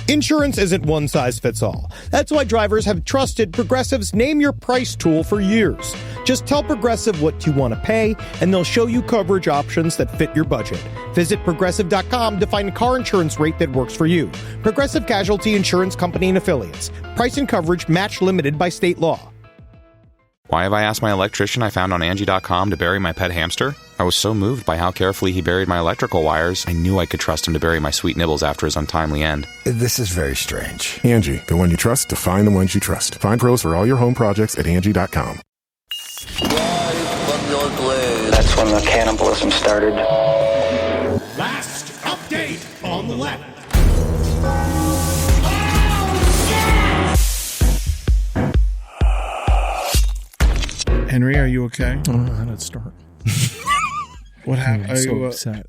Insurance isn't one size fits all. That's why drivers have trusted Progressive's Name Your Price tool for years. Just tell Progressive what you want to pay, and they'll show you coverage options that fit your budget. Visit Progressive.com to find a car insurance rate that works for you. Progressive Casualty Insurance Company and Affiliates. Price and coverage match limited by state law. Why have I asked my electrician I found on Angie.com to bury my pet hamster? I was so moved by how carefully he buried my electrical wires, I knew I could trust him to bury my sweet nibbles after his untimely end. This is very strange. Angie, the one you trust to find the ones you trust. Find pros for all your home projects at Angie.com. That's when the cannibalism started. Last update on the left. Henry, are you okay? I don't know how to start. What happened? I'm so upset.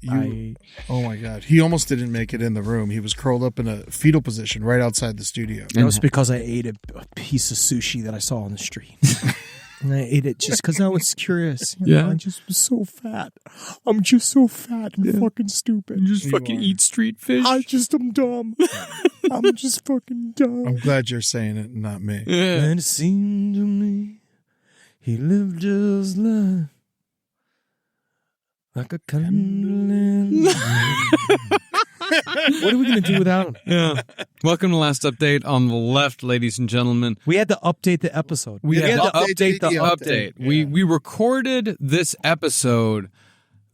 Oh my God. He almost didn't make it in the room. He was curled up in a fetal position right outside the studio. That was because I ate a piece of sushi that I saw on the street. And I ate it just because I was curious. You know, I just was so fat. I'm just so fat and fucking stupid. You just fucking eat street fish? I just am dumb. I'm just fucking dumb. I'm glad you're saying it, not me. Yeah. And it seemed to me he lived his life like a candle in the What are we going to do without him? Yeah. Welcome to Last Update on the Left, ladies and gentlemen. We had to update the episode. We had to update the update. Yeah. We recorded this episode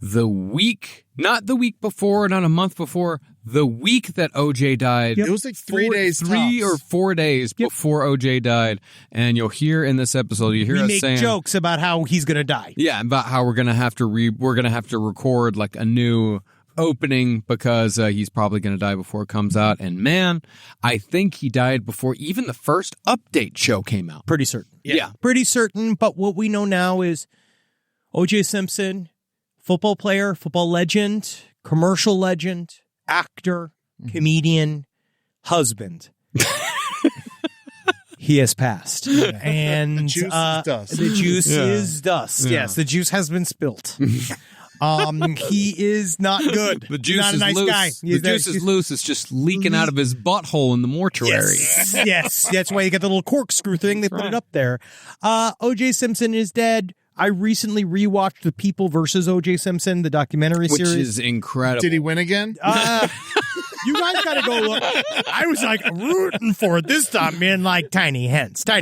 the week, not the week before, not a month before, the week that OJ died. It was like 3 days Three tops. or 4 days before OJ died. And you'll hear in this episode, you hear we us make saying jokes about how he's going to die. Yeah, about how we're gonna have to record like a new opening because he's probably gonna die before it comes out. And man, I think he died before even the first update show came out. Pretty certain. Yeah. Pretty certain. But what we know now is OJ Simpson, football player, football legend, commercial legend, actor, comedian, husband. He has passed. And The juice is dust. The juice is dust. Yes, the juice has been spilt. He is not good. The juice not is a nice loose. guy. The juice is loose. It's just leaking out of his butthole in the mortuary. Yes. That's why you got the little corkscrew thing. They put it up there. OJ Simpson is dead. I recently rewatched The People versus OJ Simpson, the documentary Which series. is incredible. Did he win again? You guys got to go look. I was like rooting for it this time, man. Like tiny hens. Go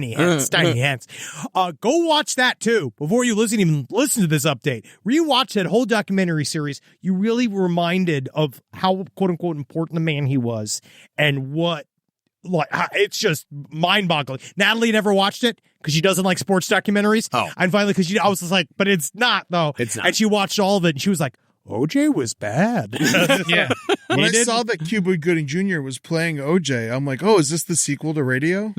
watch that too before you even listen to this update. Rewatch that whole documentary series. You really were reminded of how quote unquote important the man he was and what. Like it's just mind-boggling. Natalie never watched it because she doesn't like sports documentaries. Oh, and finally, because I was just like, but it's not though. It's not. And she watched all of it, and she was like, OJ was bad. Yeah. When I saw that Cuba Gooding Jr. was playing OJ, I'm like, oh, is this the sequel to Radio?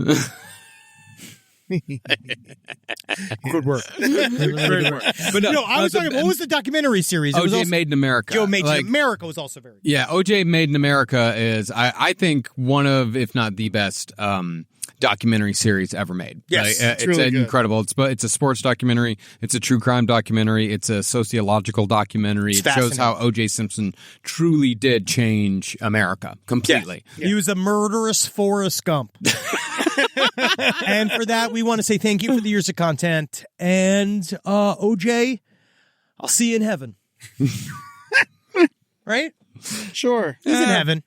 Good work. But no, I was talking. What was the documentary series? It was OJ also, Made in America. Joe Made in America was also very good. Yeah, OJ Made in America is, I think, one of, if not the best documentary series ever made. Yes, it's really incredible. It's a sports documentary. It's a true crime documentary. It's a sociological documentary. It shows how OJ Simpson truly did change America completely. Yeah. He was a murderous Forrest Gump. And for that, we want to say thank you for the years of content. And OJ, I'll see you in heaven. Right? Sure. He's in heaven.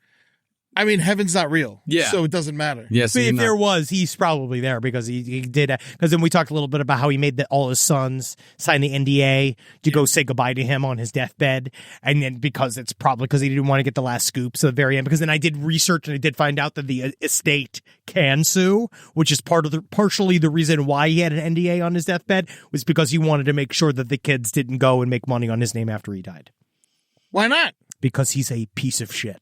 I mean, heaven's not real. Yeah. So it doesn't matter. Yes. But if there was, he's probably there because he did. Because then we talked a little bit about how he made all his sons sign the NDA to go say goodbye to him on his deathbed. And then because it's probably because he didn't want to get the last scoops at the very end. Because then I did research and I did find out that the estate can sue, which is partially the reason why he had an NDA on his deathbed was because he wanted to make sure that the kids didn't go and make money on his name after he died. Why not? Because he's a piece of shit.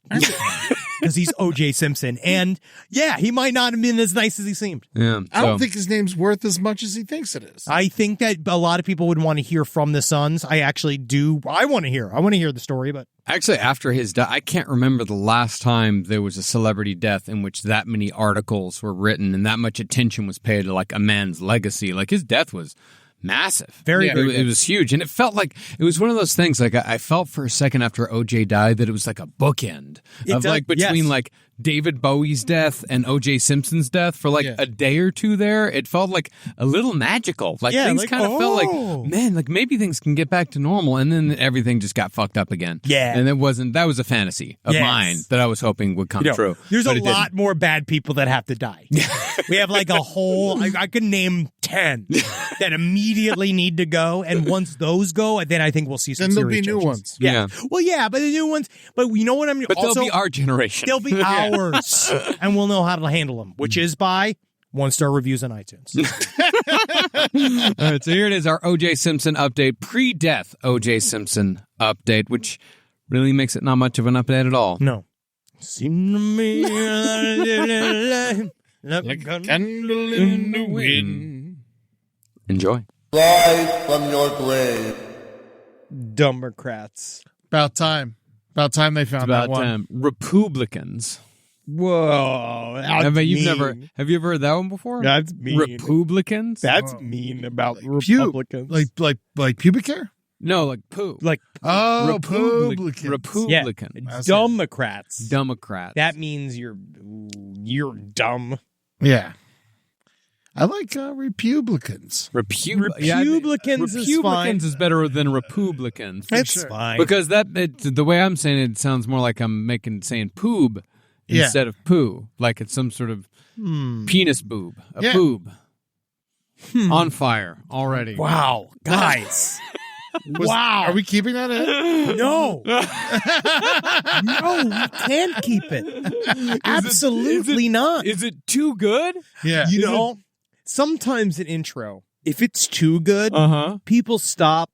Because he's OJ Simpson. And yeah, he might not have been as nice as he seemed. Yeah, I don't think his name's worth as much as he thinks it is. I think that a lot of people would want to hear from the sons. I actually do. I want to hear the story, but actually, after his death, I can't remember the last time there was a celebrity death in which that many articles were written and that much attention was paid to like a man's legacy. Like his death was massive. Very it was huge. And it felt like it was one of those things. Like I felt for a second after OJ died that it was like a bookend of like between like David Bowie's death and OJ Simpson's death for like a day or two there, it felt like a little magical. Like things kind of felt like, man, like maybe things can get back to normal, and then everything just got fucked up again. Yeah. And that was a fantasy of mine that I was hoping would come true. There's a lot more bad people that have to die. We have like a whole, I could name 10 that immediately need to go, and once those go, then I think we'll see some Then there'll be serious new changes. ones. Yeah. Well, yeah, but the new ones, but you know what I'm But also, they'll be our generation. they'll be ours, and we'll know how to handle them, which is by 1-star reviews on iTunes. All right, so here it is, our OJ Simpson update, pre-death OJ Simpson update, which really makes it not much of an update at all. No. Seem to me Like a candle in the wind. Enjoy. Rise from your grave. Democrats. About time. About time they found About that one. time. Republicans. Whoa. That's Have you mean. ever heard that one before? That's mean. Republicans? That's mean about Pu- Republicans. like pubic hair? No, like poo. Like, Republicans. Republicans. Democrats. Democrats. That means you're dumb. Yeah. I like Republicans. Republicans is fine. is better than Republicans. That's fine. Because the way I'm saying it sounds more like I'm saying poob instead of poo. Like it's some sort of penis boob. A poob. On fire already. Wow. Guys. Wow. Are we keeping that in? No. No, we can't keep it. Absolutely not. Is it too good? Yeah. You know, sometimes an intro, if it's too good, people stop,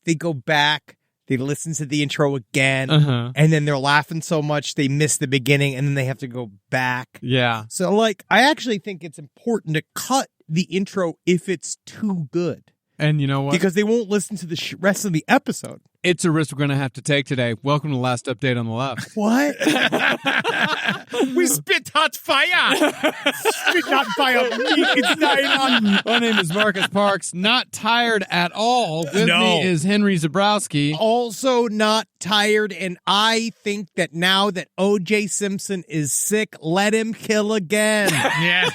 they go back, they listen to the intro again, and then they're laughing so much they miss the beginning, and then they have to go back. Yeah. So, like, I actually think it's important to cut the intro if it's too good. And you know what? Because they won't listen to the rest of the episode. It's a risk we're going to have to take today. Welcome to the last update on the left. What? We spit hot fire. Spit hot fire. My name is Marcus Parks. Not tired at all. With me is Henry Zabrowski. Also not tired, and I think that now that OJ Simpson is sick, let him kill again. Yeah.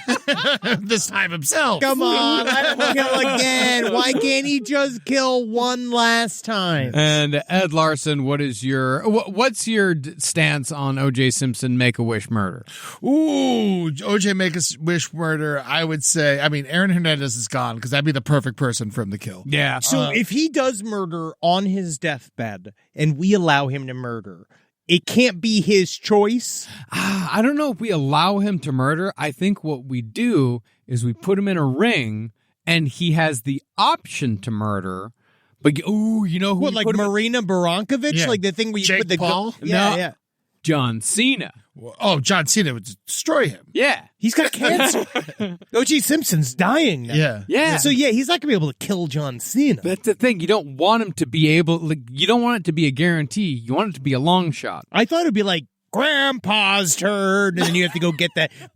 This time himself. Come on, let him kill again. Why can't he just kill one last time? And Ed Larson, what's your stance on OJ Simpson Make-A-Wish murder? Ooh, OJ Make-A-Wish murder, I would say, I mean, Aaron Hernandez is gone because that'd be the perfect person for him to kill. Yeah. So if he does murder on his deathbed and we allow him to murder, it can't be his choice. I don't know if we allow him to murder. I think what we do is we put him in a ring and he has the option to murder. But, you know who? What, like Marina Barankovic? Yeah. Like the thing where you Jake put the Paul? Yeah. John Cena. Oh, John Cena would destroy him. Yeah. He's got cancer. O.J. Simpson's dying now. Yeah. Yeah. So, yeah, he's not going to be able to kill John Cena. That's the thing. You don't want him to be able, you don't want it to be a guarantee. You want it to be a long shot. I thought it'd be like Grandpa's turn, and then you have to go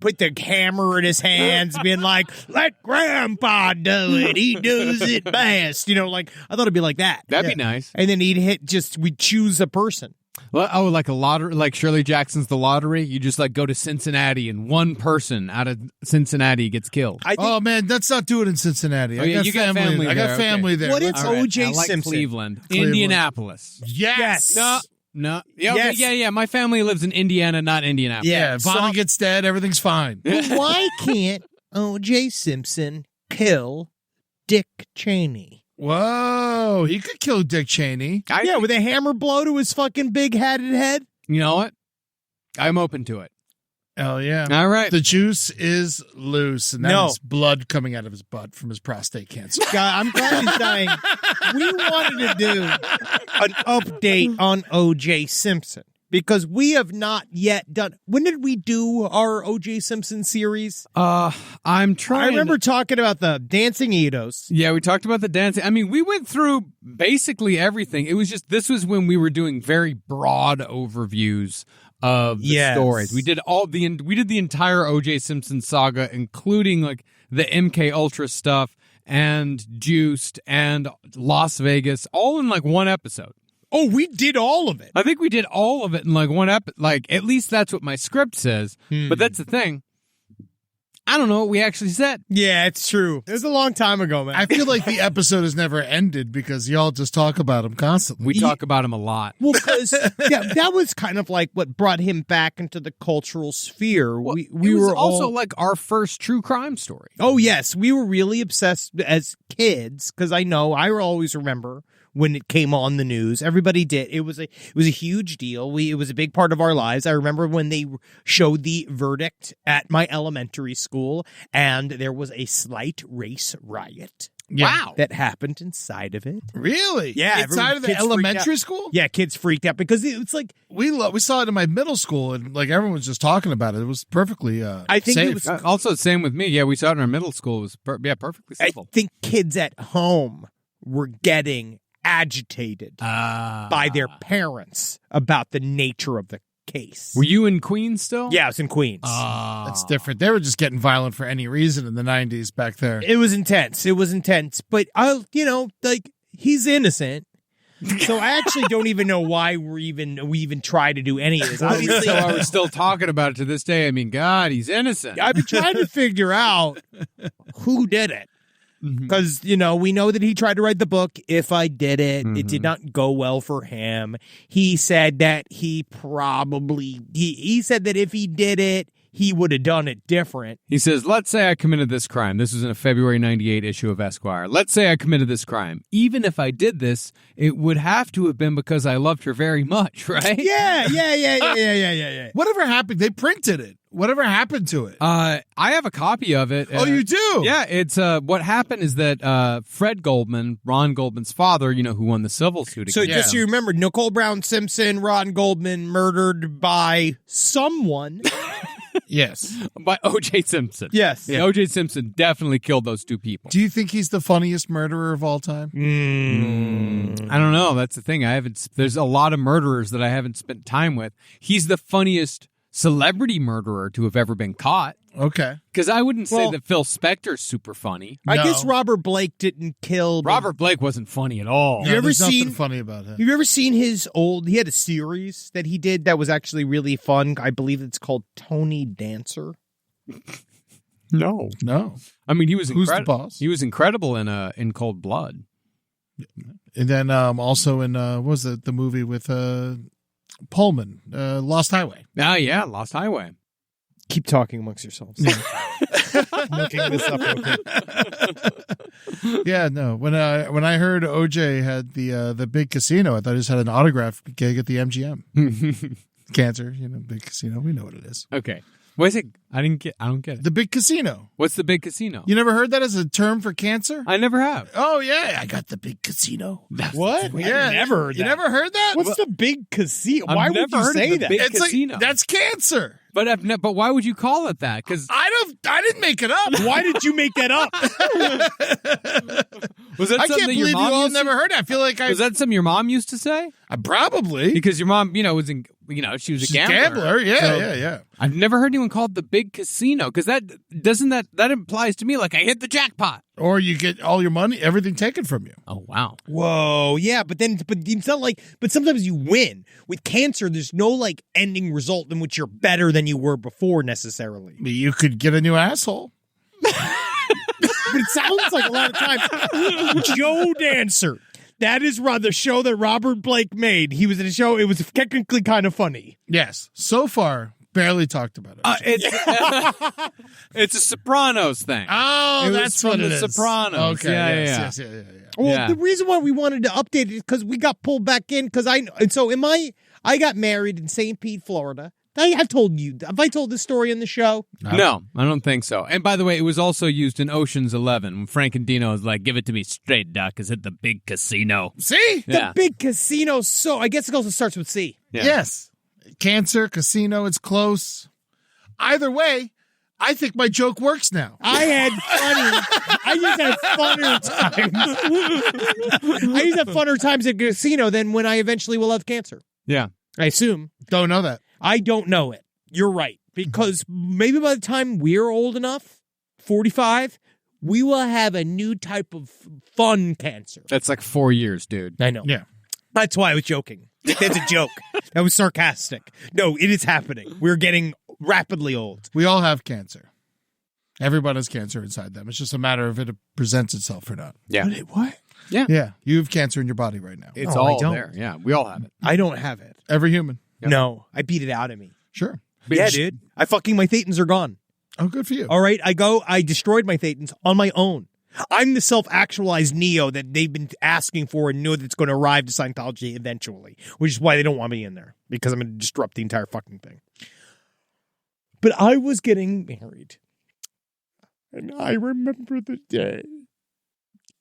put the hammer in his hands, being like, let Grandpa do it. He does it best. You know, like, I thought it'd be like that. That'd be nice. And then we'd choose a person. Well, like a lottery, like Shirley Jackson's The Lottery. You just like go to Cincinnati and one person out of Cincinnati gets killed. Oh man, let's not do it in Cincinnati. You got family. I got family there. What if Let's- O.J. I like Simpson? Cleveland, Cleveland. Indianapolis. Yes. No. Yeah, Yes. okay, yeah. My family lives in Indiana, not Indianapolis. Yeah. Vonnie gets dead. Everything's fine. Why can't O.J. Simpson kill Dick Cheney? Whoa, he could kill Dick Cheney. With a hammer blow to his fucking big-hatted head. You know what? I'm open to it. Hell yeah. All right. The juice is loose, and that's blood coming out of his butt from his prostate cancer. God, I'm glad he's dying. We wanted to do an update on O.J. Simpson because we have not yet done. When did we do our O.J. Simpson series? I'm trying. I remember talking about the dancing Eidos. Yeah, we talked about the dancing. I mean, we went through basically everything. It was just, this was when we were doing very broad overviews of the stories. We did the entire OJ Simpson saga, including like the MK Ultra stuff and Juiced and Las Vegas, all in like one episode. Oh, we did all of it. I think we did all of it in like one episode. Like, at least that's what my script says. But that's the thing. I don't know what we actually said. Yeah, it's true. It was a long time ago, man. I feel like the episode has never ended because y'all just talk about him constantly. We talk about him a lot. Well, because that was kind of like what brought him back into the cultural sphere. Well, we it was were also like our first true crime story. Oh, yes. We were really obsessed as kids because I always remember when it came on the news. Everybody did. It was a huge deal. It was a big part of our lives. I remember when they showed the verdict at my elementary school, and there was a slight race riot. Wow. That happened inside of it. Really? Yeah. Inside of the kids freaked elementary out. school? Yeah, kids freaked out because it's like We saw it in my middle school, and like everyone was just talking about it. It was perfectly I think safe. it was Also, same with me. Yeah, we saw it in our middle school. It was perfectly I civil. think kids at home were getting agitated by their parents about the nature of the case. Were you in Queens still? Yeah, I was in Queens. That's different. They were just getting violent for any reason in the 90s back there. It was intense. But he's innocent. So I actually don't even know why we even try to do any of this. Obviously, So I was still talking about it to this day. I mean, God, he's innocent. I've been trying to figure out who did it. Because, we know that he tried to write the book, If I Did It. It did not go well for him. He said that he said that if he did it, he would have done it different. He says, let's say I committed this crime. This was in a February 98 issue of Esquire. Let's say I committed this crime. Even if I did this, it would have to have been because I loved her very much, right? Yeah. Whatever happened, they printed it. Whatever happened to it? I have a copy of it. Oh, you do? Yeah, it's what happened is that Fred Goldman, Ron Goldman's father, who won the civil suit So against just so you remember, Nicole Brown Simpson, Ron Goldman, murdered by someone. Yes. by OJ Simpson. Yes. Yeah, OJ Simpson definitely killed those two people. Do you think he's the funniest murderer of all time? I don't know. That's the thing. There's a lot of murderers that I haven't spent time with. He's the funniest celebrity murderer to have ever been caught. Okay. Because I wouldn't say that Phil Spector's super funny. I guess Robert Blake didn't kill. Robert Blake wasn't funny at all. No, there's nothing funny about him. Have you ever seen he had a series that he did that was actually really fun. I believe it's called Tony Dancer. No. I mean, he was Who's the boss? He was incredible in Cold Blood. And then also in what was it, the movie with Pullman, Lost Highway. Yeah, Lost Highway. Keep talking amongst yourselves. I'm looking this up real quick. Yeah, no. When I heard OJ had the big casino, I thought he just had an autograph gig at the MGM. Cancer, big casino. We know what it is. Okay. What is it? I don't get it. The big casino. What's the big casino? You never heard that as a term for cancer? I never have. Oh yeah, I got the big casino. What? Yeah, I've never heard that. You never heard that? What's the big casino? I've Why never would you heard of say the that? big It's casino. like that's cancer. But why would you call it that? Because I didn't make it up. Why did you make that up? was that I something can't that your believe you mom all used never heard it. I feel like was that something your mom used to say? Probably Because your mom, was in, she was a gambler. Yeah. I've never heard anyone call it the big casino because that implies to me like I hit the jackpot. Or you get all your money, everything taken from you. Oh wow. Whoa, yeah, but it's not like. But sometimes you win with cancer. There's no like ending result in which you're better than you were before necessarily. You could get a new asshole. But it sounds like a lot of times. Joe Dancer. That is the show that Robert Blake made. He was in a show. It was technically kind of funny. Yes. So far, barely talked about it. It's a Sopranos thing. Oh, It was that's from what the it is. Sopranos. Okay. Yeah. Yes. Well, Yeah. the reason why we wanted to update it is because we got pulled back in. I got married in St. Pete, Florida. Have I told this story in the show? No, I don't think so. And by the way, it was also used in Ocean's 11 when Frank and Dino was like, "Give it to me straight, Doc. Is it the big casino?" See? Yeah. The big casino. So I guess it also starts with C. Yeah. Yes. Cancer, casino, it's close. Either way, I think my joke works now. I just had funner times at a casino than when I eventually will have cancer. Yeah. I assume. Don't know that. I don't know it. You're right. Because maybe by the time we're old enough, 45, we will have a new type of fun cancer. That's like 4 years, dude. I know. Yeah. That's why I was joking. That's a joke. That was sarcastic. No, it is happening. We're getting rapidly old. We all have cancer. Everyone has cancer inside them. It's just a matter of it presents itself or not. Yeah. What? Yeah. You have cancer in your body right now. It's No, I all don't. there. Yeah, we all have it. I don't have it. Every human. Yep. No, I beat it out of me. Sure. Yeah, dude. My thetans are gone. Oh, good for you. All right. I destroyed my thetans on my own. I'm the self-actualized Neo that they've been asking for and know that's going to arrive to Scientology eventually, which is why they don't want me in there, because I'm going to disrupt the entire fucking thing. But I was getting married, and I remember the day.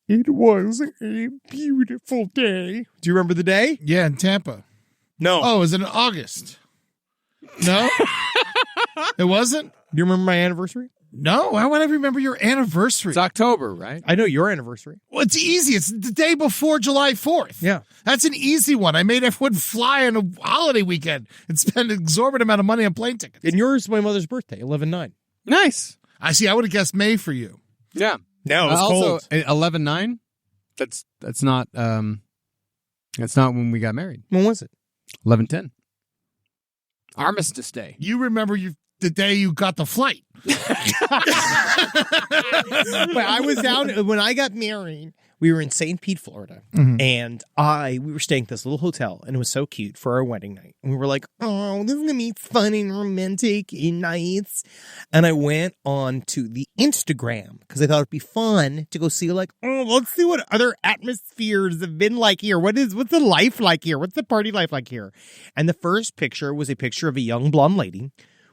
It was a beautiful day. Do you remember the day? Yeah, in Tampa. No. Oh, was it in August? No? It wasn't? Do you remember my anniversary? No, why would I remember your anniversary? It's October, right? I know your anniversary. Well, it's easy. It's the day before July 4th. Yeah. That's an easy one. I made everyone fly on a holiday weekend and spend an exorbitant amount of money on plane tickets. And yours is my mother's birthday, 11/9. Nice. I see. I would have guessed May for you. Yeah. No, it's also, cold. 11/9. That's not that's not when we got married. When was it? 11/10. Armistice Day. You remember the day you got the flight. But I was down when I got married. We were in St. Pete, Florida, and we were staying at this little hotel, and it was so cute for our wedding night. And we were like, "Oh, this is gonna be fun and romantic and nice." And I went on to the Instagram because I thought it'd be fun to go see, like, let's see what other atmospheres have been like here. What's the life like here? What's the party life like here? And the first picture was a picture of a young blonde lady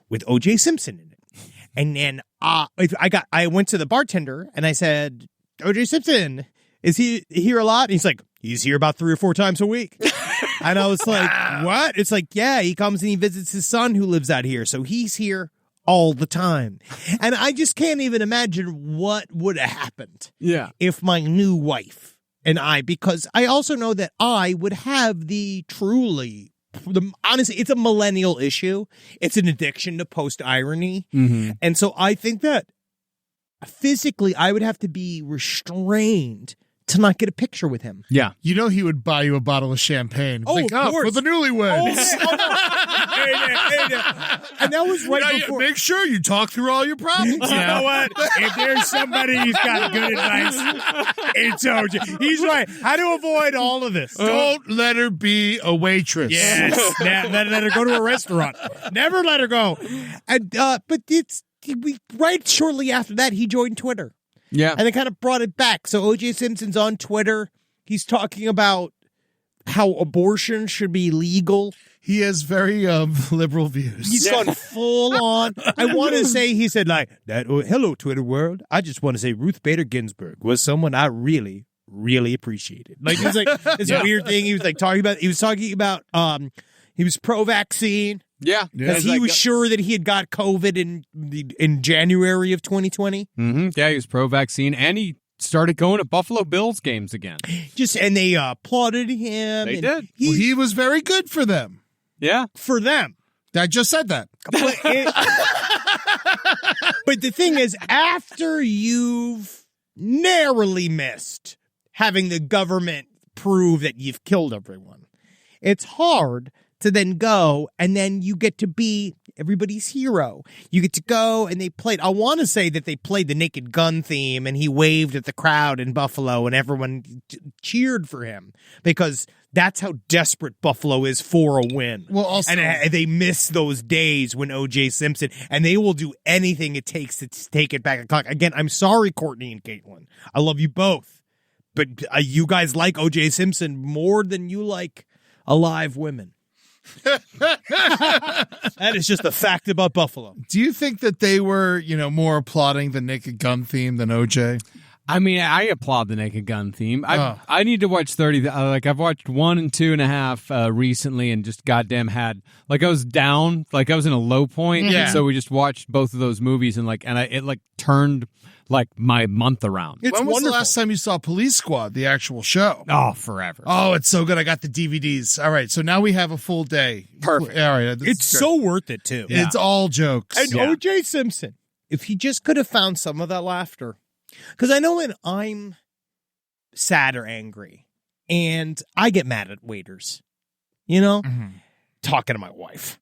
with OJ Simpson in it. And then I went to the bartender and I said, "OJ Simpson, is he here a lot?" And he's like, "He's here about 3 or 4 times a week." And I was like, "What?" It's like, "Yeah, he comes and he visits his son who lives out here. So he's here all the time." And I just can't even imagine what would have happened if my new wife and because I also know that I would have honestly, it's a millennial issue. It's an addiction to post-irony. And so I think that physically I would have to be restrained to not get a picture with him. Yeah. You know he would buy you a bottle of champagne. Oh, like, of course. For the newlyweds. Hey there. And that was right before. Make sure you talk through all your problems. You know what? If there's somebody who's got good advice, it's OJ. He's right. How to avoid all of this? Don't let her be a waitress. Yes. let her go to a restaurant. Never let her go. And but right shortly after that, he joined Twitter. Yeah. And they kind of brought it back. So OJ Simpson's on Twitter. He's talking about how abortion should be legal. He has very liberal views. He's gone full on. I want to say, he said, like, that. "Hello, Twitter world. I just want to say Ruth Bader Ginsburg was someone I really, really appreciated." Like, it was like this weird thing. He was like talking about, he was pro-vaccine. Yeah. Because he was sure that he had got COVID in January of 2020. Yeah, he was pro-vaccine, and he started going to Buffalo Bills games again. And they applauded him. They did. He was very good for them. Yeah. For them. I just said that. But the thing is, after you've narrowly missed having the government prove that you've killed everyone, it's hard to then go and then you get to be everybody's hero. You get to go and I want to say that they played the Naked Gun theme and he waved at the crowd in Buffalo and everyone cheered for him because that's how desperate Buffalo is for a win. Well, also, and they miss those days when OJ Simpson, and they will do anything it takes to take it back a clock. Again, I'm sorry, Courtney and Caitlin. I love you both, but you guys like OJ Simpson more than you like alive women. That is just a fact about Buffalo. Do you think that they were, more applauding the Naked Gun theme than OJ? I mean, I applaud the Naked Gun theme. I need to watch 30. I've watched 1 and 2.5 recently, and just goddamn I was down, I was in a low point. Yeah. So we just watched both of those movies, and it turned my month around. When was wonderful. the last time you saw Police Squad, the actual show? Oh, forever. Oh, it's so good. I got the DVDs. All right, so now we have a full day. Perfect. All right, It's so worth it, too. Yeah. It's all jokes. And OJ Simpson, if he just could have found some of that laughter. Because I know when I'm sad or angry, And I get mad at waiters, you know, talking to my wife.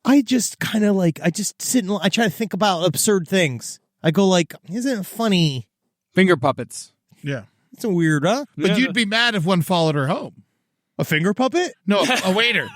I just kind of like, I just sit and I try to think about absurd things. I go like, isn't it funny? Finger puppets. Yeah. It's a weird, huh? But you'd be mad if one followed her home. A finger puppet? No, a waiter.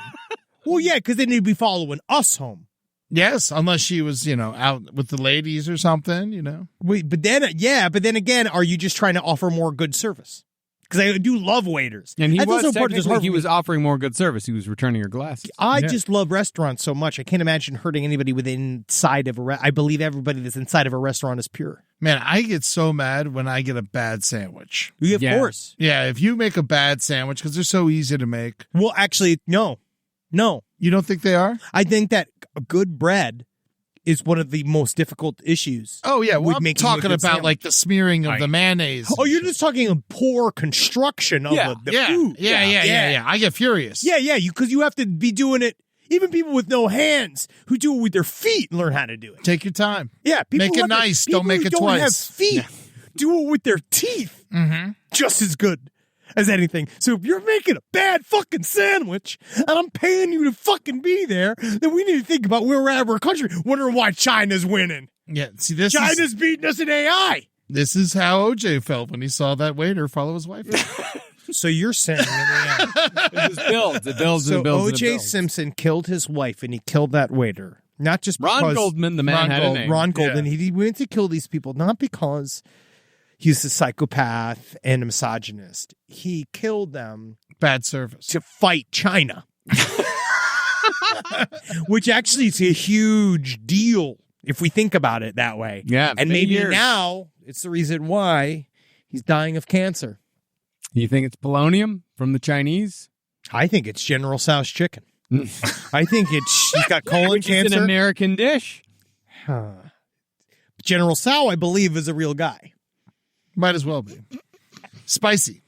Well, yeah, because then he'd be following us home. Yes, unless she was, out with the ladies or something, Wait, but then again, are you just trying to offer more good service? Because I do love waiters. And he That's was also part of this technically, he was offering more good service. He was returning your glasses. I just love restaurants so much. I can't imagine hurting anybody inside of I believe everybody that's inside of a restaurant is pure. Man, I get so mad when I get a bad sandwich. Of course. Yeah, if you make a bad sandwich, because they're so easy to make. Well, actually, no. You don't think they are? I think that good bread is one of the most difficult issues. Oh, yeah. Well, with I'm making talking a good about like the smearing of the mayonnaise. Oh, you're just talking of poor construction of the food. Yeah. I get furious. Yeah, because you have to be doing it. Even people with no hands who do it with their feet learn how to do it. Take your time. Yeah, people make it nice. Don't make it twice. Have feet. Do it with their teeth. Mm-hmm. Just as good as anything. So if you're making a bad fucking sandwich and I'm paying you to fucking be there, then we need to think about where we're at in our country. Wondering why China's winning. Yeah, see, China's beating us in AI. This is how OJ felt when he saw that waiter follow his wife. So you're saying It builds. So OJ Simpson killed his wife and he killed that waiter. Not just because Ron Goldman, the man had a name. Ron Goldman, he went to kill these people, not because he's a psychopath and a misogynist. He killed them. Bad service. To fight China. Which actually is a huge deal if we think about it that way. Yeah. And maybe now it's the reason why he's dying of cancer. You think it's polonium from the Chinese? I think it's General Tso's chicken. I think he's got colon cancer. It's an American dish. General Tso, I believe, is a real guy. Might as well be. Spicy,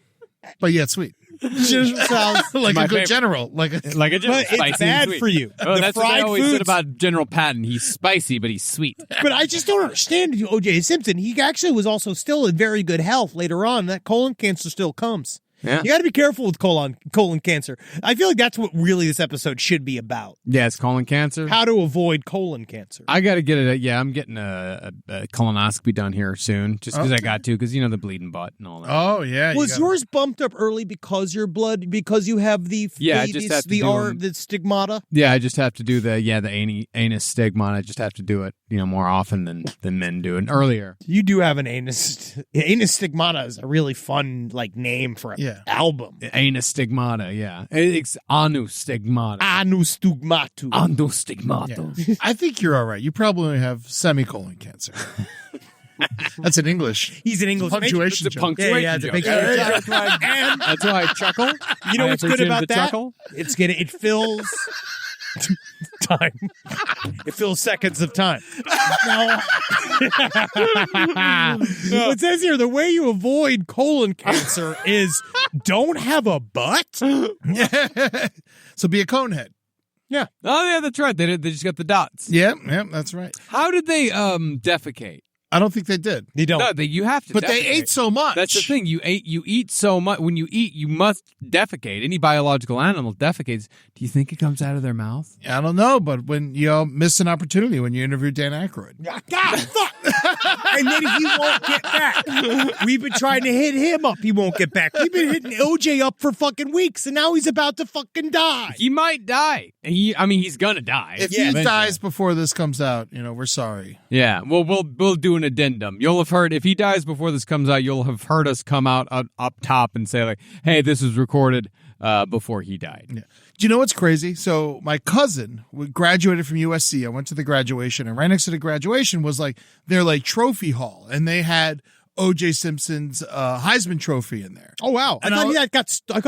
but yet sweet. General Tso's like a good favorite. general. Like a general. It's bad for you. Oh, the that's what fried I always foods. said about General Patton. He's spicy, but he's sweet. But I just don't understand OJ Simpson. He actually was also still in very good health later on. That colon cancer still comes. Yeah. You got to be careful with colon cancer. I feel like that's what really this episode should be about. Yeah, it's colon cancer. How to avoid colon cancer. I got to get it. Yeah, I'm getting a colonoscopy done here soon, just because I got to, because the bleeding butt and all that. Oh yeah. Was yours bumped up early because your blood, because you have the the stigmata? Yeah, I just have to do the anus stigmata. I just have to do it, more often than men do, and earlier. You do have an anus stigmata is a really fun name for a album. Anus stigmata, yeah. It's anus stigmata. Anus stigmata. Anus stigmata. Yeah. I think you're all right. You probably have semicolon cancer. That's in English. He's an English punctuation It's a punctuation joke. That's why I chuckle. You know what's good about that? Chuckle? It fills time. It fills seconds of time. Now, it says here the way you avoid colon cancer is don't have a butt. So be a conehead. Yeah. Oh yeah, that's right. They just got the dots. Yeah, that's right. How did they defecate? I don't think they did. You don't. No, you have to. But defecate. they ate so much. That's the thing. You eat so much. When you eat, you must defecate. Any biological animal defecates. Do you think it comes out of their mouth? I don't know, but when you miss an opportunity when you interview Dan Aykroyd. God, fuck. And then he won't get back. We've been trying to hit him up. He won't get back. We've been hitting OJ up for fucking weeks, and now he's about to fucking die. He might die. He's gonna die. If he dies before this comes out, we're sorry. Yeah, well, we'll do an addendum. You'll have heard, if he dies before this comes out, you'll have heard us come out up top and say, hey, this was recorded before he died. Yeah. Do you know what's crazy? So my cousin graduated from USC. I went to the graduation, and right next to the graduation was their trophy hall, and they had OJ Simpson's Heisman Trophy in there. Oh wow! I thought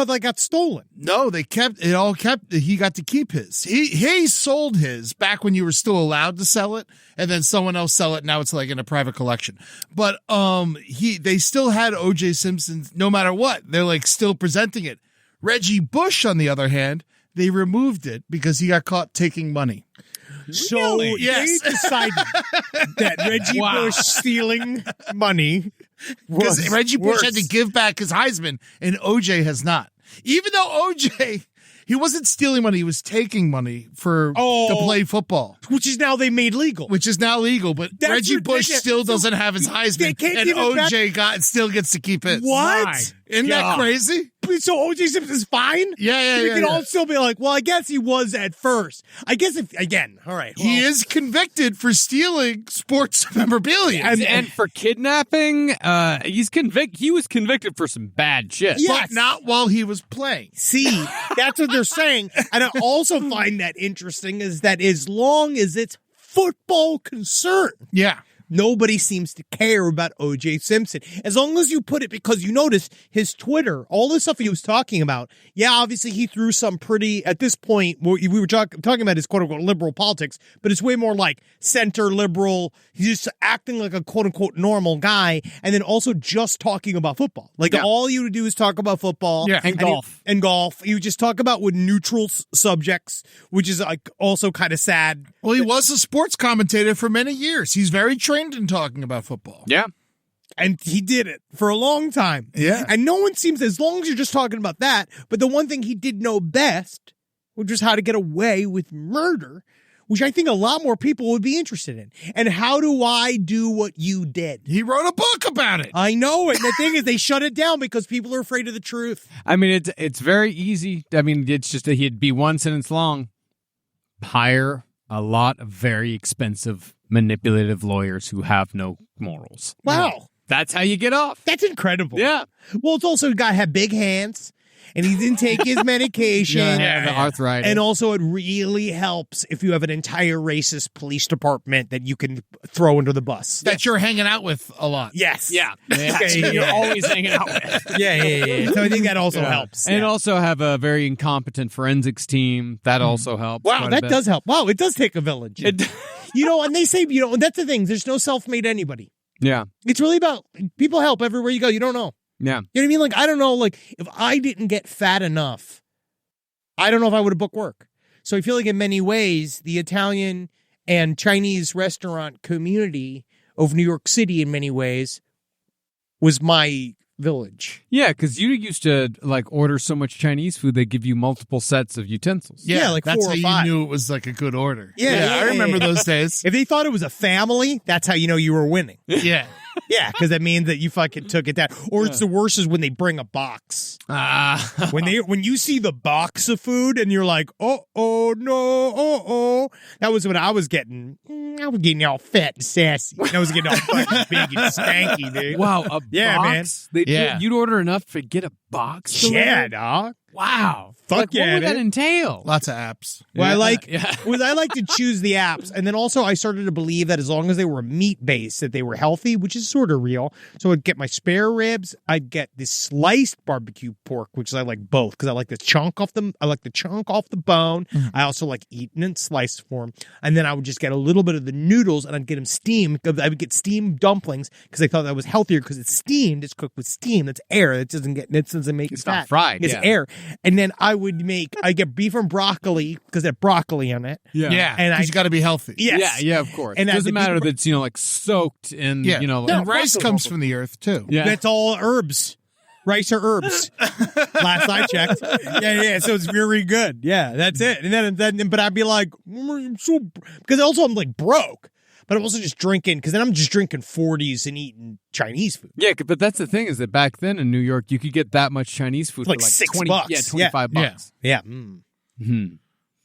that got stolen. No, they kept it. All kept. He got to keep his. He sold his back when you were still allowed to sell it, and then someone else sell it. Now it's in a private collection. But they still had OJ Simpson's. No matter what, they're still presenting it. Reggie Bush, on the other hand, they removed it because he got caught taking money. So yes. they decided that Reggie Bush stealing money Because Reggie Bush had to give back his Heisman, and OJ has not. Even though OJ, he wasn't stealing money, he was taking money to play football. Which is now they made legal. Which is now legal, but That's Reggie Bush ridiculous. still doesn't have his Heisman, and OJ still gets to keep his. What? Isn't that crazy? So OJ Simpson's fine? Yeah. You can all still be like, well, I guess he was at first. I guess all right. He is convicted for stealing sports memorabilia. And for kidnapping, he was convicted for some bad shit. But not while he was playing. See, that's what they're saying. And I also find that interesting is that as long as it's football concern. Yeah. Nobody seems to care about OJ Simpson. As long as you put it, because you notice his Twitter, all the stuff he was talking about. Yeah, obviously he threw some pretty, at this point, we were talking about his quote unquote liberal politics, but it's way more like center liberal. He's just acting like a quote unquote normal guy. And then also just talking about football. Like all you would do is talk about football. Yeah. And golf. And golf. You just talk about with neutral subjects, which is like also kind of sad. Well, he was a sports commentator for many years. He's very trained in talking about football. Yeah. And he did it for a long time. Yeah. And no one seems, as long as you're just talking about that, but the one thing he did know best, which was how to get away with murder, which I think a lot more people would be interested in. And how do I do what you did? He wrote a book about it. I know it. And the thing is, they shut it down because people are afraid of the truth. I mean, it's very easy. I mean, it's just that he'd be one sentence long. Hire a lot of very expensive, manipulative lawyers who have no morals. Wow. That's how you get off. That's incredible. Yeah. Well, it's also a guy had big hands. And he didn't take his medication. The arthritis. And also, it really helps if you have an entire racist police department that you can throw under the bus. That you're hanging out with a lot. Yes. Yeah. Okay, You're always hanging out with. Yeah. So I think that also helps. And also have a very incompetent forensics team. That also helps. Wow, that does help. Wow, it does take a village. And they say, that's the thing. There's no self-made anybody. Yeah. It's really about people help everywhere you go. You don't know. Yeah. You know what I mean? Like, I don't know, like, if I didn't get fat enough, I don't know if I would have booked work. So I feel like in many ways, the Italian and Chinese restaurant community of New York City in many ways was my village. Yeah, because you used to, like, order so much Chinese food, they give you multiple sets of utensils. Yeah, like that's 4 or how 5. you knew it was like a good order. Yeah, I remember those days. If they thought it was a family, that's how you know you were winning. Yeah. Yeah, because that means that you fucking took it down. Or it's the worst is when they bring a box. When you see the box of food and you're like, no. That was when I was getting all fat and sassy. I was getting all fucking big and stanky, dude. Wow, a box? Man. You'd order enough to get a box? Yeah, dog. Wow. Fuck like, yeah, what would that dude. entail? Lots of apps. Well, I like to choose the apps, and then also I started to believe that as long as they were meat based, that they were healthy, which is sort of real. So I'd get my spare ribs, I'd get this sliced barbecue pork, which I like both because I like the chunk off the bone. Mm-hmm. I also like eating in sliced form, and then I would just get a little bit of the noodles, and I'd get them steamed. I would get steamed dumplings because I thought that was healthier because it's steamed. It's cooked with steam. That's air. It doesn't make It's fat. not fried. It's air. And then I get beef and broccoli because they have broccoli on it. Yeah. And He's got to be healthy. Yes. Yeah, of course. And It doesn't matter people- that it's, like, soaked in, Yeah. like, And rice comes from the earth, too. Yeah. That's all herbs. Rice or herbs. Last I checked. Yeah. So it's very good. Yeah, that's it. And then but I'd be like, because also I'm like broke. But I'm also just drinking, because then I'm just drinking 40s and eating Chinese food. Yeah, but that's the thing is that back then in New York, you could get that much Chinese food Like for like $6. 20, yeah, $25 bucks. Yeah. I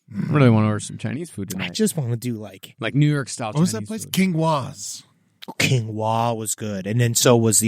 really want to order some Chinese food tonight. I just want to do like New York style What was Chinese that place? food. King Wa's. King Wah was good. And then so was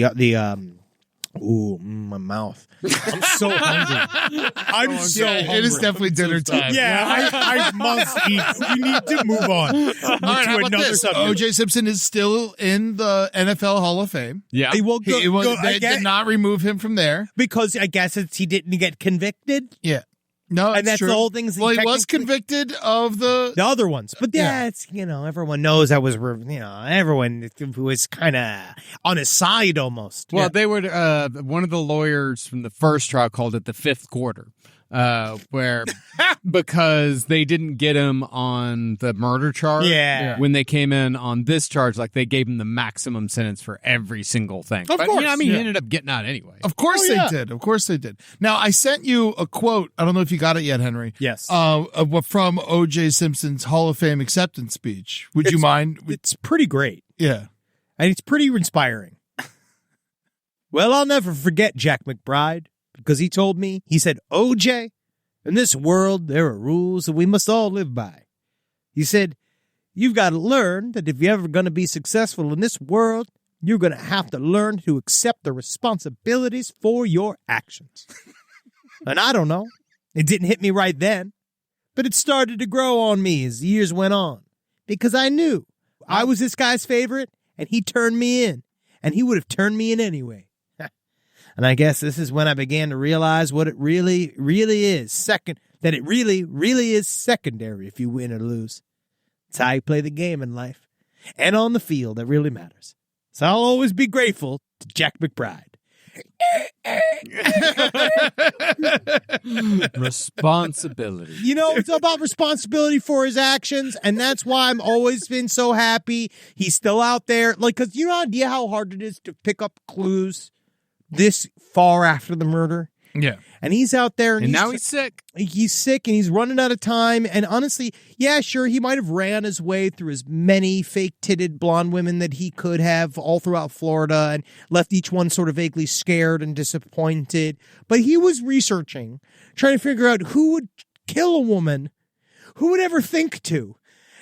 my mouth. I'm so hungry. I'm so hungry. It is definitely dinner time. Yeah, I must eat. We need to move on All right, how about this? OJ Simpson is still in the NFL Hall of Fame. Yeah. They did not remove him from there. Because I guess he didn't get convicted. Yeah. No, And that's true. the whole thing. Well, he was convicted of the other ones. But it's, everyone knows that was, everyone was kind of on his side almost. Well, they were one of the lawyers from the first trial called it the fifth quarter. where because they didn't get him on the murder charge. Yeah. When they came in on this charge, like they gave him the maximum sentence for every single thing. Of course, he ended up getting out anyway. Of course they did. Of course they did. Now, I sent you a quote. I don't know if you got it yet, Henry. Yes. From OJ Simpson's Hall of Fame acceptance speech. Would you mind? It's pretty great. Yeah. And it's pretty inspiring. Well, I'll never forget Jack McBride because he told me, he said, OJ, in this world, there are rules that we must all live by. He said, you've got to learn that if you're ever going to be successful in this world, you're going to have to learn to accept the responsibilities for your actions. And I don't know. It didn't hit me right then, but it started to grow on me as the years went on because I knew I was this guy's favorite and he turned me in and he would have turned me in anyway. And I guess this is when I began to realize what it really, really is. That it really, really is secondary if you win or lose. It's how you play the game in life. And on the field, that really matters. So I'll always be grateful to Jack McBride. Responsibility. You know, it's about responsibility for his actions, and that's why I'm always been so happy he's still out there. Like, because you know idea how hard it is to pick up clues this far after the murder? Yeah. And he's out there. And now he's sick. He's sick and he's running out of time. And honestly, yeah, sure, he might have ran his way through as many fake-titted blonde women that he could have all throughout Florida and left each one sort of vaguely scared and disappointed. But he was researching, trying to figure out who would kill a woman, who would ever think to.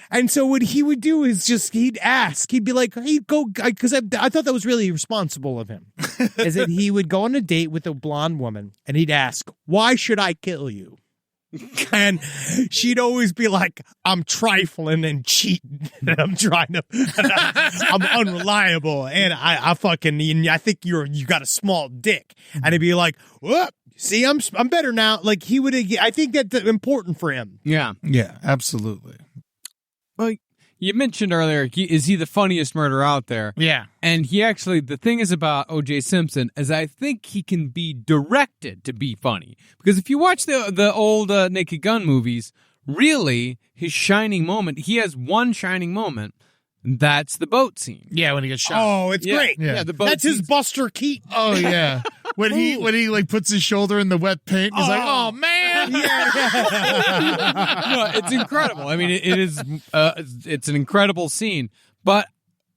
And so what he would do is just, he'd ask, he'd be like, he'd go, because I thought that was really responsible of him, is that he would go on a date with a blonde woman and he'd ask, why should I kill you? And she'd always be like, I'm trifling and cheating. And I'm trying to, I'm unreliable. And I think you got a small dick. And he'd be like, whoop. See, I'm better now. Like I think that's important for him. Yeah. Yeah, absolutely. Well, you mentioned earlier, is he the funniest murderer out there? Yeah. And he actually, the thing is about OJ Simpson is I think he can be directed to be funny. Because if you watch the old Naked Gun movies, really, his shining moment, he has one shining moment. That's the boat scene. Yeah, when he gets shot. Oh, it's great. Yeah, the boat That's his scene's- Buster Keaton. Oh, yeah. When he like puts his shoulder in the wet paint, he's like, oh, man. No, it's incredible. I mean, it is. It's an incredible scene. But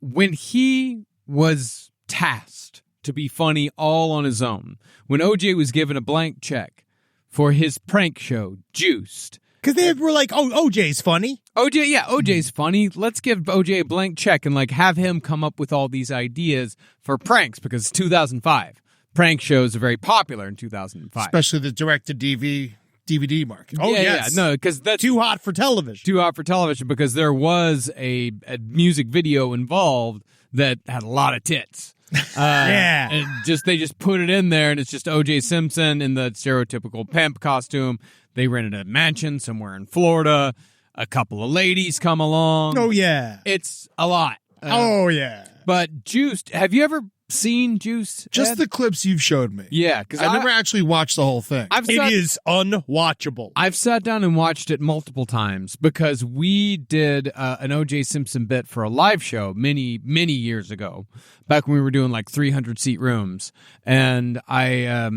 when he was tasked to be funny all on his own, when OJ was given a blank check for his prank show, Juiced. Because they were like, oh, OJ's funny. OJ's funny. Let's give OJ a blank check and like have him come up with all these ideas for pranks because it's 2005. Prank shows are very popular in 2005. Especially the direct-to-DVD market. Oh, yes. No, because that's too hot for television. Too hot for television because there was a music video involved that had a lot of tits. Yeah. And they just put it in there, and it's just O.J. Simpson in the stereotypical pimp costume. They rented a mansion somewhere in Florida. A couple of ladies come along. Oh, yeah. It's a lot. Oh, yeah. But Juiced, have you ever seen Juiced? Just Ed? the clips you've showed me. Yeah, because I never actually watched the whole thing. It is unwatchable. I've sat down and watched it multiple times because we did an O.J. Simpson bit for a live show many, many years ago, back when we were doing like 300-seat rooms. And I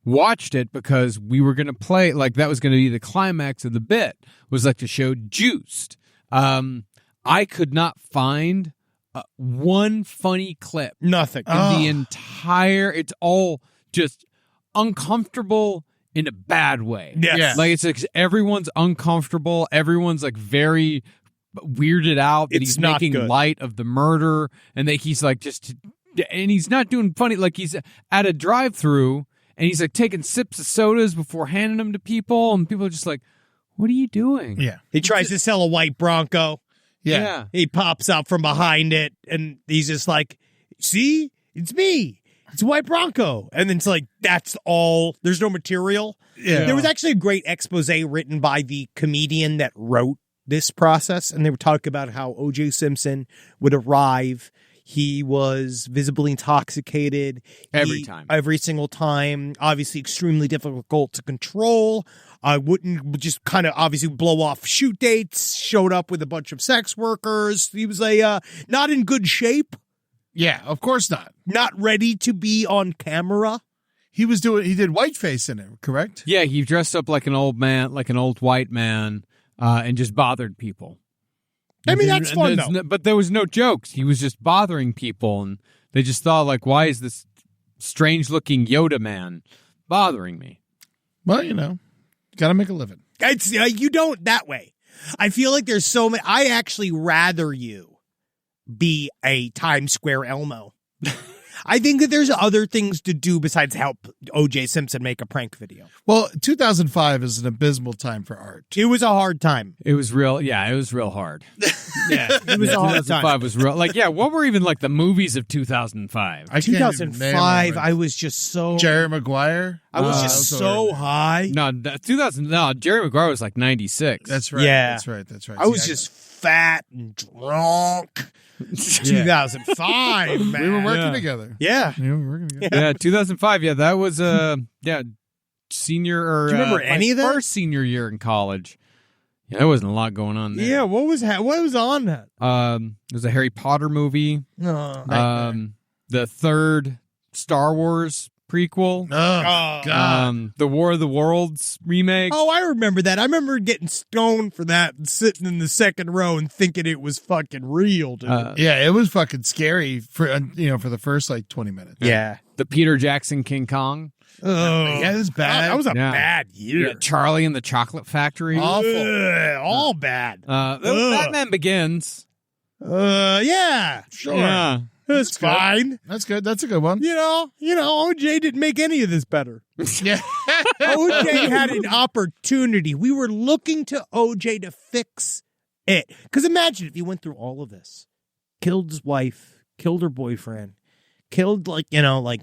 watched it because we were going to play, like that was going to be the climax of the bit, was like the show Juiced. I could not find one funny clip. Nothing. In the entire, it's all just uncomfortable in a bad way. Yes. Yeah. Like it's like everyone's uncomfortable. Everyone's like very weirded out that It's he's not making good. light of the murder and that he's like and he's not doing funny. Like he's at a drive-through and he's like taking sips of sodas before handing them to people. And people are just like, what are you doing? Yeah. He tries to sell a white Bronco. Yeah. He pops out from behind it, and he's just like, see? It's me. It's a white Bronco. And then it's like, that's all. There's no material. Yeah. There was actually a great expose written by the comedian that wrote this process, and they were talking about how O.J. Simpson would arrive. He was visibly intoxicated. Every single time. Obviously extremely difficult to control. Wouldn't just kind of obviously blow off shoot dates. Showed up with a bunch of sex workers. He was not in good shape. Yeah, of course not. Not ready to be on camera. He did whiteface in it, correct? Yeah, he dressed up like an old man, like an old white man, and just bothered people. I mean, that's fun, though. But there was no jokes. He was just bothering people, and they just thought, like, why is this strange-looking Yoda man bothering me? Well, got to make a living. It's you don't that way. I feel like there's so many. I actually rather you be a Times Square Elmo. I think that there's other things to do besides help OJ Simpson make a prank video. Well, 2005 is an abysmal time for art. It was a hard time. It was real. Yeah, it was real hard. Yeah, it was a hard time. 2005 was real. Like, yeah, what were even like the movies of 2005? 2005, I was just so Jerry Maguire. I was just so high. No, 2000. No, Jerry Maguire was like 96. That's right. Yeah, that's right. I was just fat and drunk. 2005, man. We were working together. Yeah. We were working together. Yeah, 2005. Yeah, that was senior or do you remember any of that? First senior year in college. Yeah, there wasn't a lot going on there. Yeah, what was on that? It was a Harry Potter movie. The third Star Wars prequel. Oh, God. The War of the Worlds remake. Oh, I remember that. I remember getting stoned for that and sitting in the second row and thinking it was fucking real, dude. Yeah, it was fucking scary for the first like 20 minutes. Yeah. The Peter Jackson King Kong. Oh, yeah, it was bad. That was a bad year. Yeah, Charlie and the Chocolate Factory. Awful. All bad. Batman Begins. Yeah. Sure. Yeah. That's fine. That's good. That's a good one. OJ didn't make any of this better. Yeah. OJ had an opportunity. We were looking to OJ to fix it. Because imagine if he went through all of this, killed his wife, killed her boyfriend, killed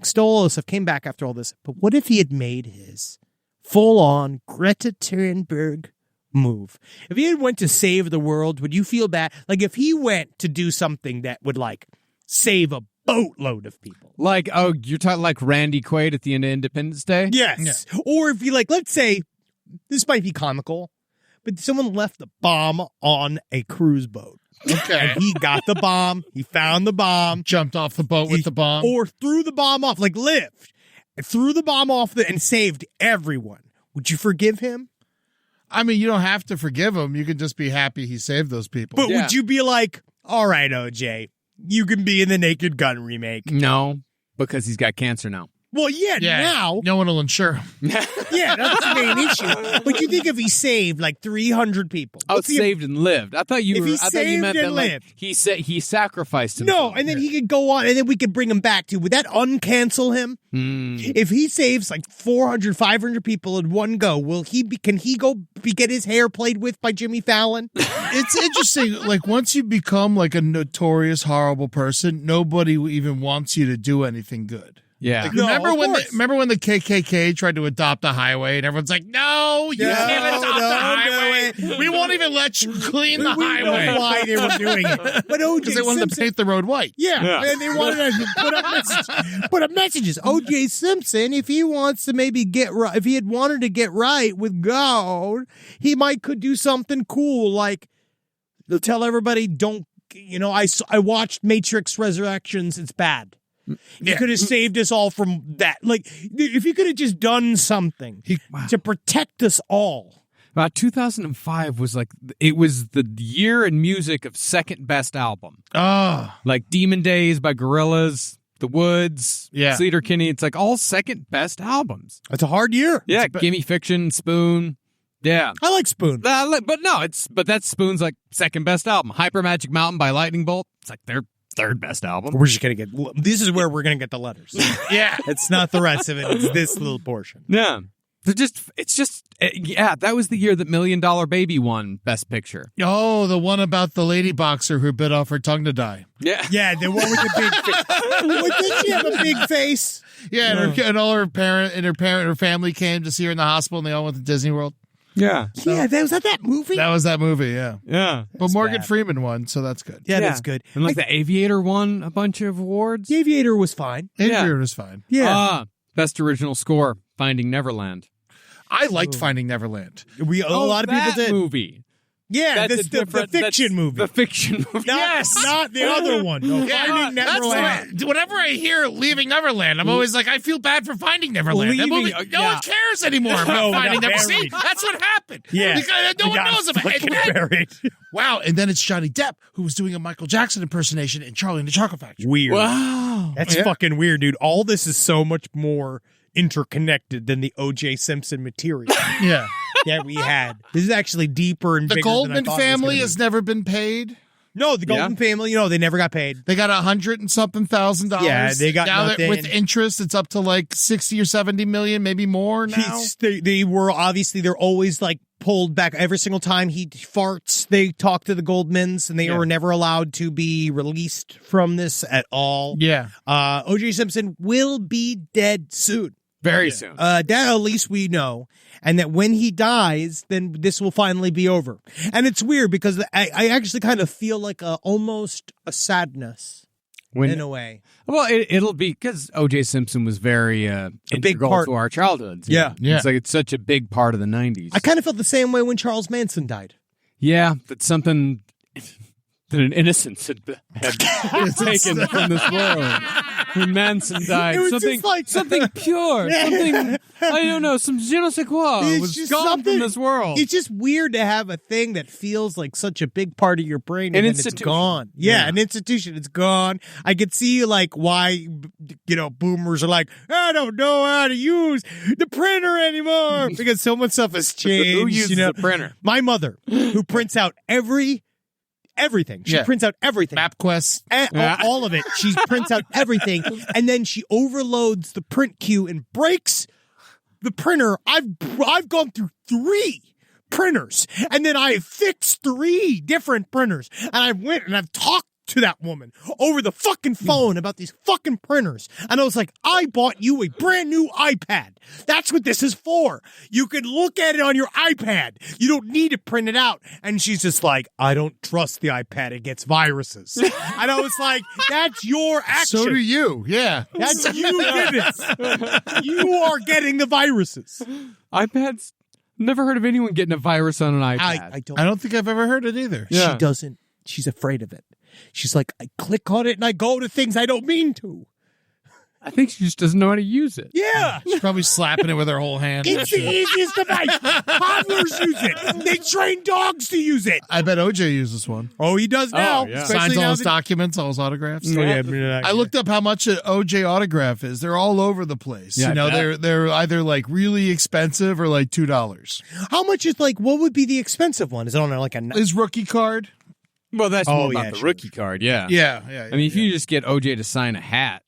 stole all this stuff, came back after all this. But what if he had made his full-on Greta Thunberg move? If he had went to save the world, would you feel bad? Like if he went to do something that would save a boatload of people. Like, you're talking like Randy Quaid at the end of Independence Day? Yes. Yeah. Or if you let's say, this might be comical, but someone left a bomb on a cruise boat. Okay. And he got the bomb. He found the bomb. Jumped off the boat with the bomb. Or threw the bomb off, lived. Threw the bomb off and saved everyone. Would you forgive him? I mean, you don't have to forgive him. You can just be happy he saved those people. But would you be like, all right, OJ, you can be in the Naked Gun remake? No, because he's got cancer now. Well, yeah, now. No one will insure him. Yeah, that's the main issue. But you think if he saved 300 people? Saved and lived. I thought you meant that lived. He said he sacrificed himself. No, and then he could go on, and then we could bring him back too. Would that uncancel him? If he saves 400, 500 people in one go, can he go get his hair played with by Jimmy Fallon? It's interesting. Once you become a notorious, horrible person, nobody even wants you to do anything good. Yeah. Remember when the KKK tried to adopt a highway and everyone's like, no, you can't adopt the highway. We won't even let you clean the highway. We know why they were doing it. But OJ because they wanted Simpson, to paint the road white. Yeah. And they wanted to put up messages. OJ Simpson, if he wants to maybe if he had wanted to get right with God, he could do something cool they'll tell everybody, I watched Matrix Resurrections, it's bad. You could have saved us all from that. If you could have just done something to protect us all. About 2005 was it was the year in music of second best album. Oh. Demon Days by Gorillaz, The Woods, Yeah. Sleater Kinney. It's all second best albums. It's a hard year. Yeah, Gimme Fiction, Spoon. Yeah. I like Spoon. But that's Spoon's second best album. Hyper Magic Mountain by Lightning Bolt. It's their third best album. We're just going to get... This is where we're going to get the letters. Yeah. It's not the rest of it. It's this little portion. Yeah. That was the year that $1 Million Baby won Best Picture. Oh, the one about the lady boxer who bit off her tongue to die. Yeah. Yeah, the one with the big face. Did she have a big face? Yeah, and all her family came to see her in the hospital and they all went to Disney World. Yeah. Yeah, was that movie? That was that movie, yeah. Yeah. But Morgan bad. Freeman won, so that's good. Yeah, that's good. And like the Aviator won a bunch of awards. The Aviator was fine. Aviator was fine. Yeah. Best original score, Finding Neverland. I liked Finding Neverland. A lot of people did. Movie. Yeah, That's the fiction movie. The fiction movie. Not the other one. No, Finding Neverland. Whenever I hear Leaving Neverland, I'm always like, I feel bad for Finding Neverland. That movie, no one cares anymore about Finding Neverland. See, that's what happened. Yeah. Because no one knows about it. Buried. Wow, and then it's Johnny Depp, who was doing a Michael Jackson impersonation in Charlie and the Chocolate Factory. Weird. Wow. That's fucking weird, dude. All this is so much more interconnected than the OJ Simpson material. Yeah. That we had. This is actually deeper and The bigger than I Goldman thought it was family gonna has be. never been paid. No, the Goldman family, they never got paid. They got $100 and something thousand. Yeah, they got now nothing. with interest, it's up to like 60 or 70 million, maybe more now. They were obviously, they're always like pulled back every single time he farts. They talk to the Goldmans, and they were never allowed to be released from this at all. Yeah. OJ Simpson will be dead soon. Very soon. That at least we know. And that when he dies, then this will finally be over. And it's weird because I actually kind of feel like almost a sadness in a way. Well, it'll be because O.J. Simpson was very integral part to our childhoods. Yeah. It's like it's such a big part of the 90s. I kind of felt the same way when Charles Manson died. Yeah, that's something that an innocence had taken from this world. When Manson died, It was something just like- something pure, something I don't know, some je ne sais quoi It's was just gone something- from this world. It's just weird to have a thing that feels like such a big part of your brain An and then it's institution. gone. Yeah, an institution. It's gone. I could see like why, boomers are like, I don't know how to use the printer anymore because so much stuff has changed. Who uses a printer? My mother, who prints out everything. She prints out everything. MapQuest. All of it. She prints out everything, and then she overloads the print queue and breaks the printer. I've gone through 3 printers, and then I fixed 3 different printers, and I went and I've talked to that woman over the fucking phone about these fucking printers. And I was like, I bought you a brand new iPad. That's what this is for. You can look at it on your iPad. You don't need to print it out. And she's just like, I don't trust the iPad. It gets viruses. And I was like, that's your action. So do you. Yeah. That's you did it. You are getting the viruses. iPads? Never heard of anyone getting a virus on an iPad. I I don't think I've ever heard it either. Yeah. She doesn't. She's afraid of it. She's like, I click on it and I go to things I don't mean to. I think she just doesn't know how to use it. Yeah. She's probably slapping it with her whole hand. It's the easiest device. Toddlers use it. They train dogs to use it. I bet OJ uses one. Oh, he does now. yeah. Especially Signs all now his that- documents, all his autographs. Oh, yeah. I looked up how much an OJ autograph is. They're all over the place. Yeah, I bet. they're either like really expensive or like $2. How much is what would be the expensive one? Is it on like a... His rookie card. Well, that's Oh, more about yeah, the sure. rookie card, yeah. Yeah. I mean, if you just get OJ to sign a hat,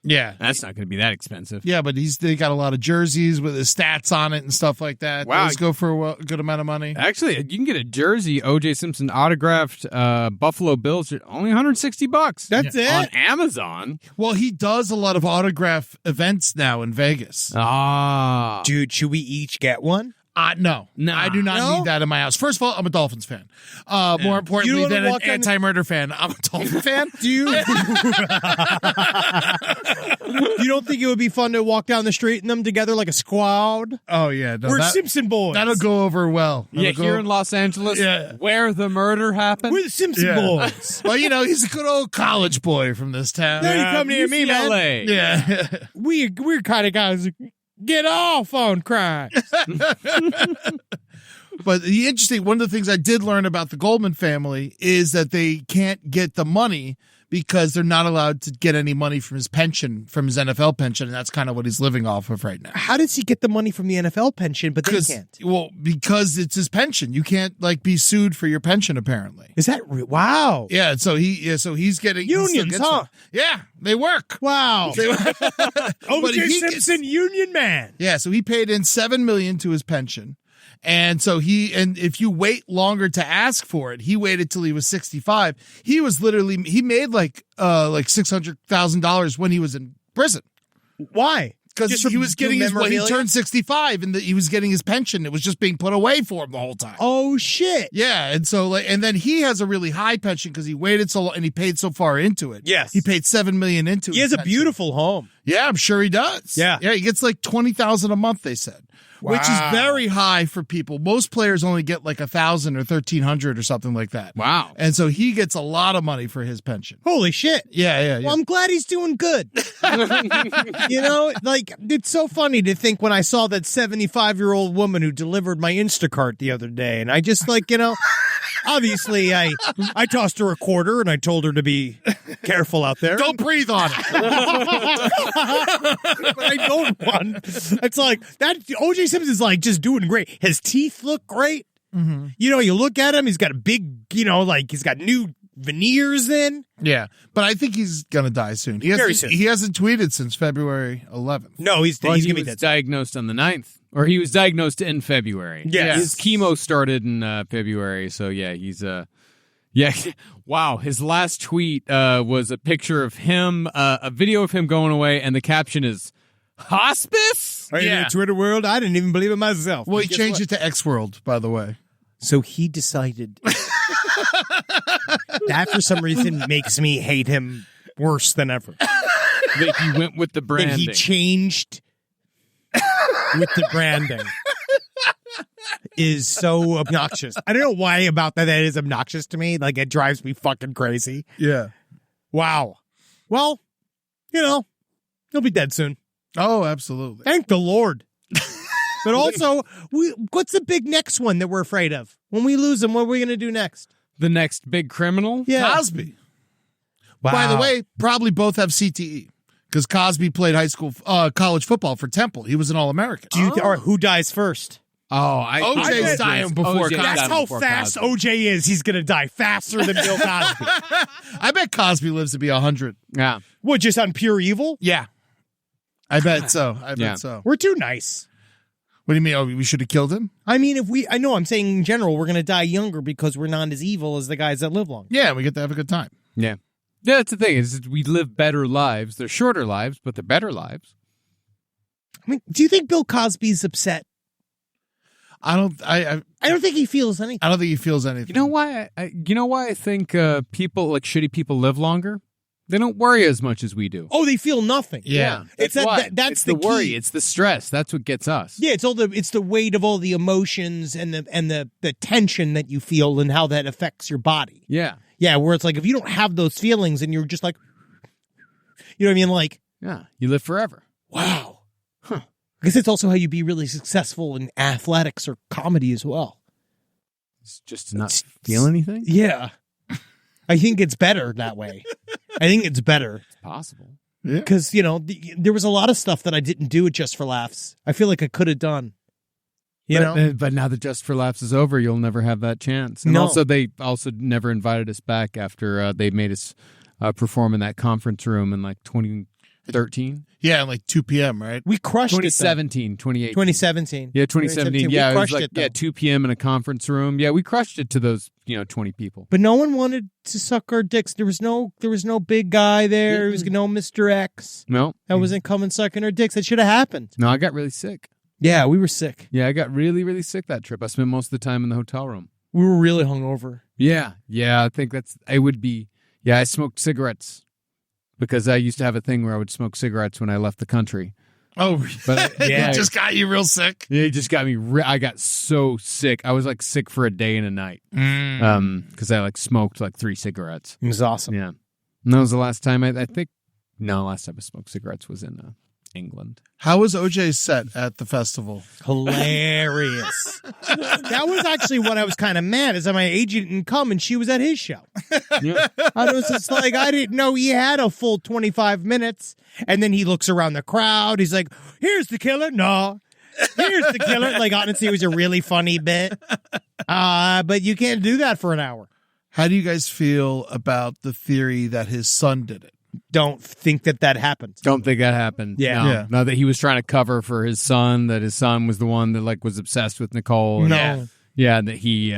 Yeah. that's not going to be that expensive. Yeah, but they got a lot of jerseys with his stats on it and stuff like that. Wow. Those go for a good amount of money. Actually, you can get a jersey, OJ Simpson autographed Buffalo Bills at only $160. That's it? On Amazon. Well, he does a lot of autograph events now in Vegas. Ah. Dude, should we each get one? No, Nah. I do not No? need that in my house. First of all, I'm a Dolphins fan. More importantly wanna than an walk down the- anti-murder fan, I'm a Dolphin fan. Do you... You don't think it would be fun to walk down the street in them together like a squad? Oh, yeah. No, We're Simpson boys. That'll go over well. Yeah, That'll here go- in Los Angeles, Yeah. where the murder happened. We're the Simpson Yeah. boys. Well, he's a good old college boy from this town. There you come near me, man. UCLA. Yeah. We're kind of guys that get off on crime. But the interesting, one of the things I did learn about the Goldman family is that they can't get the money because they're not allowed to get any money from his pension, from his NFL pension, and that's kind of what he's living off of right now. How does he get the money from the NFL pension, but they can't? Well, because it's his pension. You can't be sued for your pension, apparently. Is that wow? Yeah, so he's getting he still Unions, gets huh? one. Yeah, they work. Wow. But OJ he Simpson, union man. Yeah, so he paid in $7 million to his pension. And so if you wait longer to ask for it, he waited till he was 65. He made like $600,000 when he was in prison. Why? because Just he was getting he memorabilia? turned 65 and he was getting his pension. It was just being put away for him the whole time. Oh shit! Yeah, and so and then he has a really high pension because he waited so long and he paid so far into it. Yes, he paid $7 million into it. He has a beautiful home. Yeah, I'm sure he does. Yeah, he gets like $20,000 a month. They said. Wow. Which is very high for people. Most players only get like $1,000 or $1,300 or something like that. Wow. And so he gets a lot of money for his pension. Holy shit. Yeah. Well, I'm glad he's doing good. Like, it's so funny to think when I saw that 75-year-old woman who delivered my Instacart the other day, and I just obviously I tossed her a quarter and I told her to be careful out there. Don't breathe on it. But I don't want. It's like that. OJ Simpson's like just doing great. His teeth look great. Mm-hmm. You look at him. He's got a big. He's got new veneers in. Yeah, but I think he's gonna die soon. Very soon. He hasn't tweeted since February 11th. No, he's he gonna be was diagnosed on the 9th, or he was diagnosed in February. Yes. His chemo started in February, so yeah, he's wow. His last tweet was a picture of him, a video of him going away, and the caption is hospice. In the Twitter world, I didn't even believe it myself. Well, he changed it to X World, by the way. So he decided. That for some reason makes me hate him worse than ever. That he went with the branding. That he changed with the branding is so obnoxious. I don't know why about that is obnoxious to me. Like, it drives me fucking crazy. Yeah. Wow. Well, he'll be dead soon. Oh, absolutely. Thank the Lord. But also, what's the big next one that we're afraid of? When we lose him, what are we going to do next? The next big criminal? Yeah. Cosby. Wow. By the way, probably both have CTE because Cosby played college football for Temple. He was an All-American. Or who dies first? OJ's dying before Cosby. That's how fast OJ is. He's going to die faster than Bill Cosby. I bet Cosby lives to be 100. Yeah. What, just on pure evil? Yeah. I bet so. I bet so. We're too nice. What do you mean? Oh, we should have killed him? I mean, I know I'm saying in general, we're going to die younger because we're not as evil as the guys that live long. Yeah, we get to have a good time. Yeah. Yeah, that's the thing. Is we live better lives. They're shorter lives, but they're better lives. I mean, do you think Bill Cosby's upset? I don't think he feels anything. I don't think he feels anything. You know why? I think people, like shitty people, live longer? They don't worry as much as we do. Oh, they feel nothing. Yeah. That's it's the worry. key. It's the stress. That's what gets us. Yeah, it's the weight of all the emotions and the tension that you feel and how that affects your body. Yeah. Yeah, where it's like if you don't have those feelings and you're just like, you know what I mean? Like, yeah, you live forever. Wow. Huh. I guess it's also how you be really successful in athletics or comedy as well. It's just to not feel anything? Yeah. I think it's better that way. I think it's better. It's possible. Yeah. Because, there was a lot of stuff that I didn't do it just for laughs. I feel like I could have done. But now that Just for Laughs is over, you'll never have that chance. And also, they also never invited us back after they made us perform in that conference room in like 2013. Yeah, like 2 p.m., right? We crushed 2017, 2018. 2017. Yeah, 2017. Yeah, it was like 2 p.m. in a conference room. Yeah, we crushed it to those 20 people. But no one wanted to suck our dicks. There was no big guy there. There was no Mr. X. No. That wasn't coming sucking our dicks. That should have happened. No, I got really sick. Yeah, we were sick. Yeah, I got really, really sick that trip. I spent most of the time in the hotel room. We were really hungover. Yeah, I think I would be. Yeah, I smoked cigarettes because I used to have a thing where I would smoke cigarettes when I left the country. Oh, but it just got you real sick? Yeah, it just got me. I got so sick. I was like sick for a day and a night because I like smoked like 3 cigarettes. It was awesome. Yeah. And that was the last time I think. No, last time I smoked cigarettes was in England. How was OJ's set at the festival? Hilarious. That was actually what I was kind of mad is that my agent didn't come and she was at his show. Yeah. I was just like, I didn't know he had a full 25 minutes. And then he looks around the crowd. He's like, here's the killer. No. Here's the killer. Like, honestly, it was a really funny bit. But you can't do that for an hour. How do you guys feel about the theory that his son did it? Don't think that happened. Don't think that happened. Yeah. No, that he was trying to cover for his son, that his son was the one that like was obsessed with Nicole. No. Yeah, that he,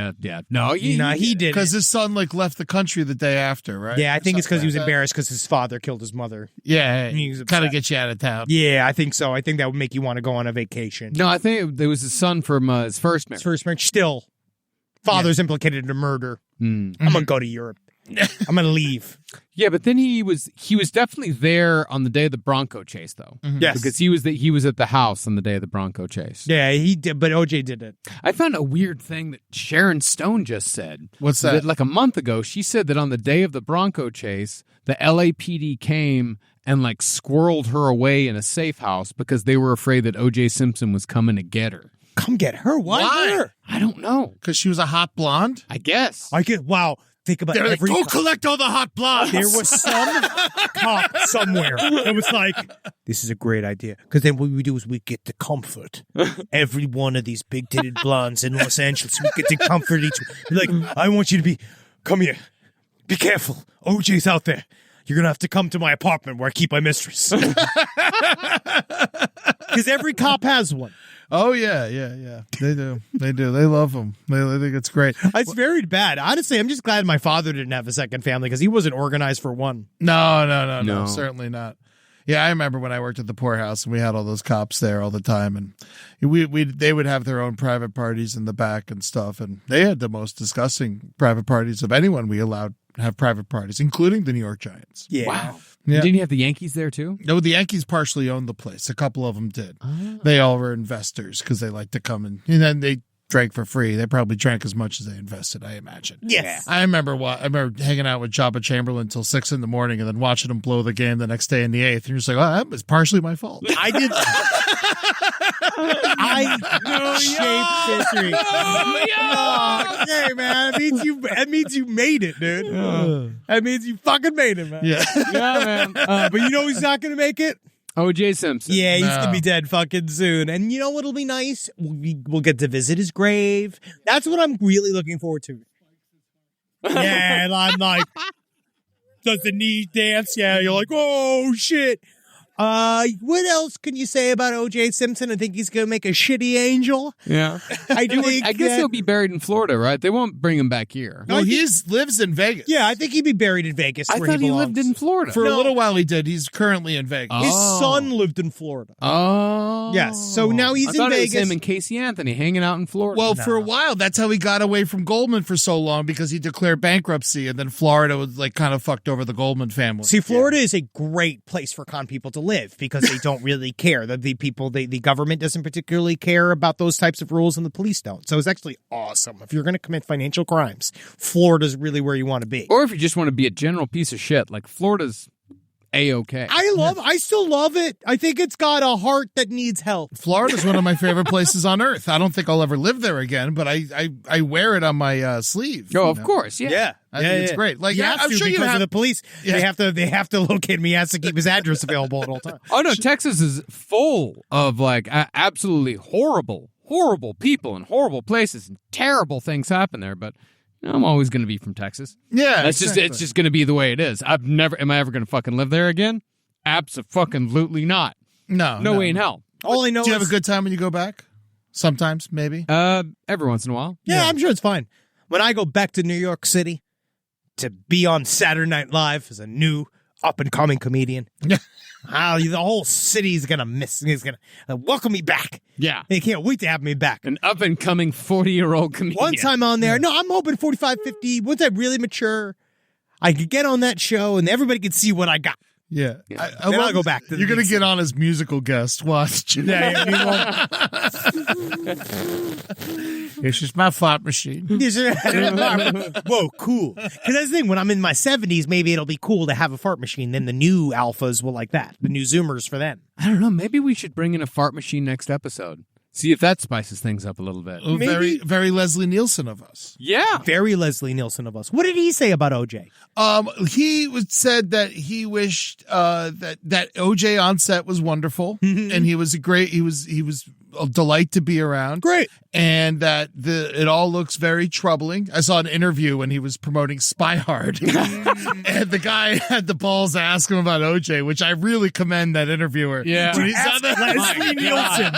no, he did because his son left the country the day after, right? Yeah, I think it's because he was embarrassed because his father killed his mother. Yeah, He was kind of upset. gets you out of town. Yeah, I think so. I think that would make you want to go on a vacation. No, I think it was his son from his first marriage. His first marriage, still, father's implicated in a murder. I'm gonna go to Europe. I'm gonna leave. Yeah, but then he was definitely there on the day of the Bronco chase, though. Yes, because he was at the house on the day of the Bronco chase. Yeah, he did, but OJ did it. I found a weird thing that Sharon Stone just said. What's that? Like a month ago, she said that on the day of the Bronco chase, the LAPD came and squirreled her away in a safe house because they were afraid that OJ Simpson was coming to get her. Come get her? Why her? I don't know. Because she was a hot blonde? I guess. Wow. Think about every. Go collect all the hot blondes. There was some cop somewhere that was like, "This is a great idea." Because then what we do is we get to comfort every one of these big-titted blondes in Los Angeles. We get to comfort each one. Like, I want you to come here. Be careful. OJ's out there. You're gonna have to come to my apartment where I keep my mistress. Because every cop has one. Oh, yeah. They do. They love them. They think it's great. It's very bad. Honestly, I'm just glad my father didn't have a second family because he wasn't organized for one. No, certainly not. Yeah, I remember when I worked at the poorhouse and we had all those cops there all the time, and they would have their own private parties in the back and stuff, and they had the most disgusting private parties of anyone we allowed to have private parties, including the New York Giants. Yeah. Wow. Yeah. Didn't you have the Yankees there too? No, the Yankees partially owned the place. A couple of them did. They all were investors because they like to come and then they drank for free. They probably drank as much as they invested, I imagine. Yes. I remember hanging out with Jabba Chamberlain until 6 a.m. and then watching him blow the game the next day in the 8th. And you're just like, oh, that was partially my fault. I did. I shaped history. Okay, man. That means you made it, dude. That means you fucking made it, man. Yeah. Yeah, man. But you know who's not going to make it? OJ Simpson. Yeah, he's going to be dead fucking soon. And you know what'll be nice? We'll get to visit his grave. That's what I'm really looking forward to. Yeah, and I'm like, does the knee dance? Yeah, you're like, oh, shit. What else can you say about OJ Simpson? I think he's going to make a shitty angel. Yeah. I guess he'll be buried in Florida, right? They won't bring him back here. No, he lives in Vegas. Yeah, I think he'd be buried in Vegas. I where thought he belongs. lived in Florida. For a little while he did. He's currently in Vegas. His son lived in Florida. Oh. Yes. So now he's I in thought Vegas. It was him and Casey Anthony hanging out in Florida. Well, for a while, that's how he got away from Goldman for so long because he declared bankruptcy, and then Florida was kind of fucked over the Goldman family. See, Florida is a great place for con people to live because they don't really care. The government doesn't particularly care about those types of rules, and the police don't. So it's actually awesome. If you're going to commit financial crimes, Florida's really where you want to be. Or if you just want to be a general piece of shit, Florida's A-okay. I still love it. I think it's got a heart that needs help. Florida's one of my favorite places on earth. I don't think I'll ever live there again, but I wear it on my sleeve. Oh, of course, yeah. I think it's great. You have I'm to sure because you of the police. Yeah. They have to locate him. He has to keep his address available at all times. Oh, no, Texas is full of, absolutely horrible people and horrible places, and terrible things happen there, but I'm always going to be from Texas. Yeah, it's just going to be the way it is. Am I ever going to fucking live there again? Abso-fucking-lutely not. No way in hell. All I know Do you have a good time when you go back? Sometimes, maybe. Every once in a while. Yeah, I'm sure it's fine. When I go back to New York City to be on Saturday Night Live as a new up-and-coming comedian, the whole city's going to miss. He's going to welcome me back. Yeah. They can't wait to have me back. An up-and-coming 40-year-old comedian. Once I'm on there, no, I'm hoping 45, 50. Once I really mature, I could get on that show and everybody could see what I got. Yeah. Then I'll go back. You're going to get on as musical guest. Watch. This is my fart machine. Whoa, cool. Because that's the thing. When I'm in my 70s, maybe it'll be cool to have a fart machine. Then the new alphas will like that. The new Zoomers for them. I don't know. Maybe we should bring in a fart machine next episode. See if that spices things up a little bit. Oh, very, very Leslie Nielsen of us. Yeah. Very Leslie Nielsen of us. What did he say about OJ? He said that he wished that OJ on set was wonderful, and he was delight to be around. Great. And that it all looks very troubling. I saw an interview when he was promoting Spy Hard. And the guy had the balls to ask him about OJ, which I really commend that interviewer. Yeah. When he's Ask on the- Leslie Nielsen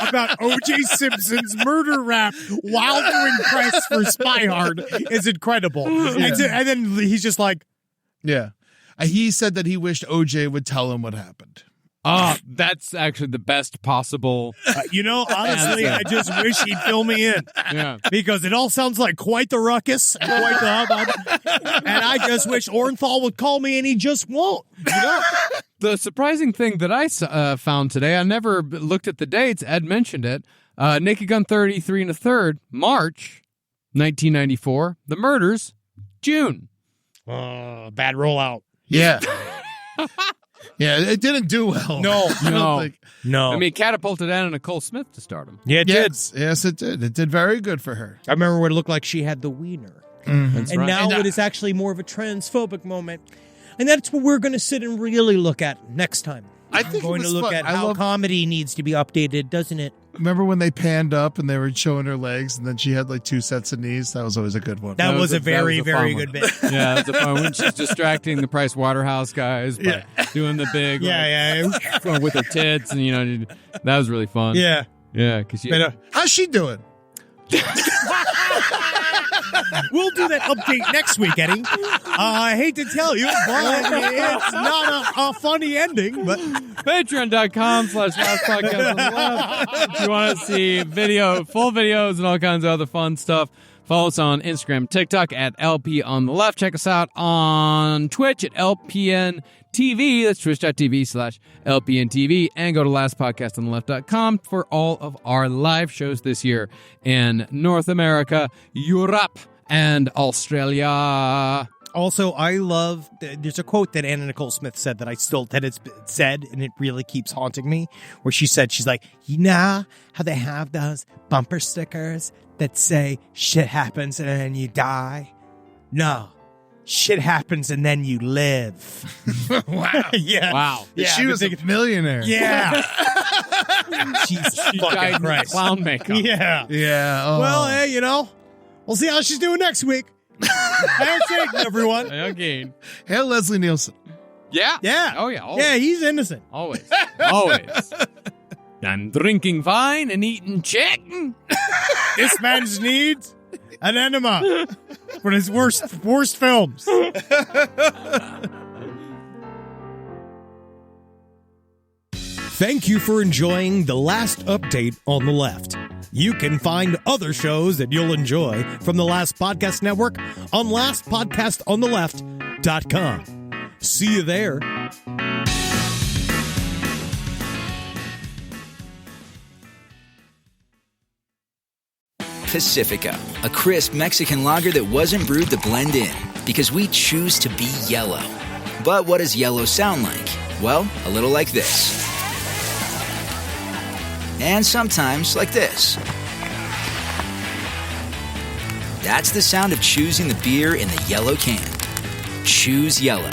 about OJ Simpson's murder rap while doing press for Spy Hard is incredible. And then he's just like, Yeah. He said that he wished OJ would tell him what happened. That's actually the best possible. Honestly, I just wish he'd fill me in. Yeah. Because it all sounds like quite the ruckus and quite the hubbub. And I just wish Orenthal would call me, and he just won't. The surprising thing that I found today, I never looked at the dates. Ed mentioned it. Naked Gun 33 1/3, March 1994. The murders, June. Bad rollout. Yeah. Yeah, it didn't do well. No. I don't think. No. I mean, catapulted Anna Nicole Smith to stardom. Yeah, it did. Yes, it did. It did very good for her. I remember when it looked like she had the wiener. That's And right. now it is actually more of a transphobic moment. And that's what we're going to sit and really look at next time. I think We're going it to was look fun. at I how love- comedy needs to be updated, doesn't it? Remember when they panned up and they were showing her legs and then she had like 2 sets of knees? That was always a good one. That was a very, very fun good one. bit. Yeah, that's a fun one. She's distracting the Price Waterhouse guys by doing the big, with her tits, and that was really fun. Yeah. Yeah, because How's she doing? We'll do that update next week, Eddie. I hate to tell you, but it's not a funny ending. But Patreon.com/Last Podcast on the Left. If you want to see full videos and all kinds of other fun stuff, follow us on Instagram, TikTok at LP on the Left. Check us out on Twitch at LPN TV. That's twitch.tv/LPNTV. And go to lastpodcastontheleft.com for all of our live shows this year in North America, Europe, and Australia. also, I love, there's a quote that Anna Nicole Smith said that it's said, and it really keeps haunting me, where she's like, you know how they have those bumper stickers that say shit happens and then you die? No. Shit happens and then you live. Wow. Yeah. Wow. Yeah, She was a millionaire. Yeah. Jesus She fucking died in Christ. clown makeup. Yeah. Yeah. Oh. Well, hey, we'll see how she's doing next week. Thanks, everyone. Okay. Hail Leslie Nielsen. Yeah. Yeah. Oh, yeah. Always. Yeah, he's innocent. Always. Always. I'm drinking fine and eating chicken. This man's needs an enema for his worst films. Thank you for enjoying The Last Update on the Left. You can find other shows that you'll enjoy from the Last Podcast Network on lastpodcastontheleft.com. See you there. Pacifica, a crisp Mexican lager that wasn't brewed to blend in, because we choose to be yellow. But what does yellow sound like? Well, a little like this. And sometimes like this. That's the sound of choosing the beer in the yellow can. Choose yellow.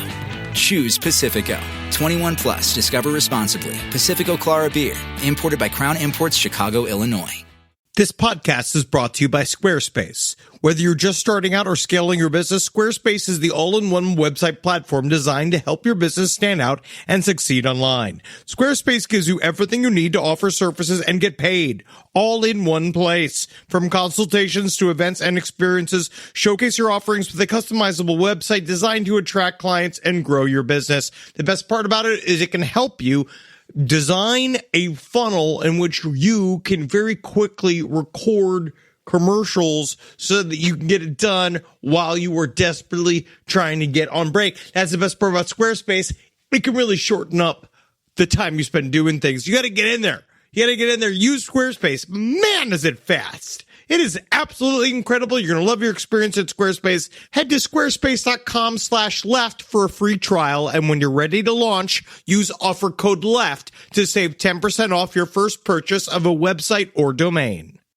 Choose Pacifico. 21 plus. Discover responsibly. Pacifico Clara Beer. Imported by Crown Imports, Chicago, Illinois. This podcast is brought to you by Squarespace. Whether you're just starting out or scaling your business, Squarespace is the all-in-one website platform designed to help your business stand out and succeed online. Squarespace gives you everything you need to offer services and get paid, all in one place. From consultations to events and experiences, showcase your offerings with a customizable website designed to attract clients and grow your business. The best part about it is it can help you design a funnel in which you can very quickly record commercials so that you can get it done while you were desperately trying to get on break. That's the best part about Squarespace. It can really shorten up the time you spend doing things. You got to get in there. Use Squarespace. Man, is it fast. It is absolutely incredible. You're going to love your experience at Squarespace. Head to squarespace.com/left for a free trial. And when you're ready to launch, use offer code LEFT to save 10% off your first purchase of a website or domain.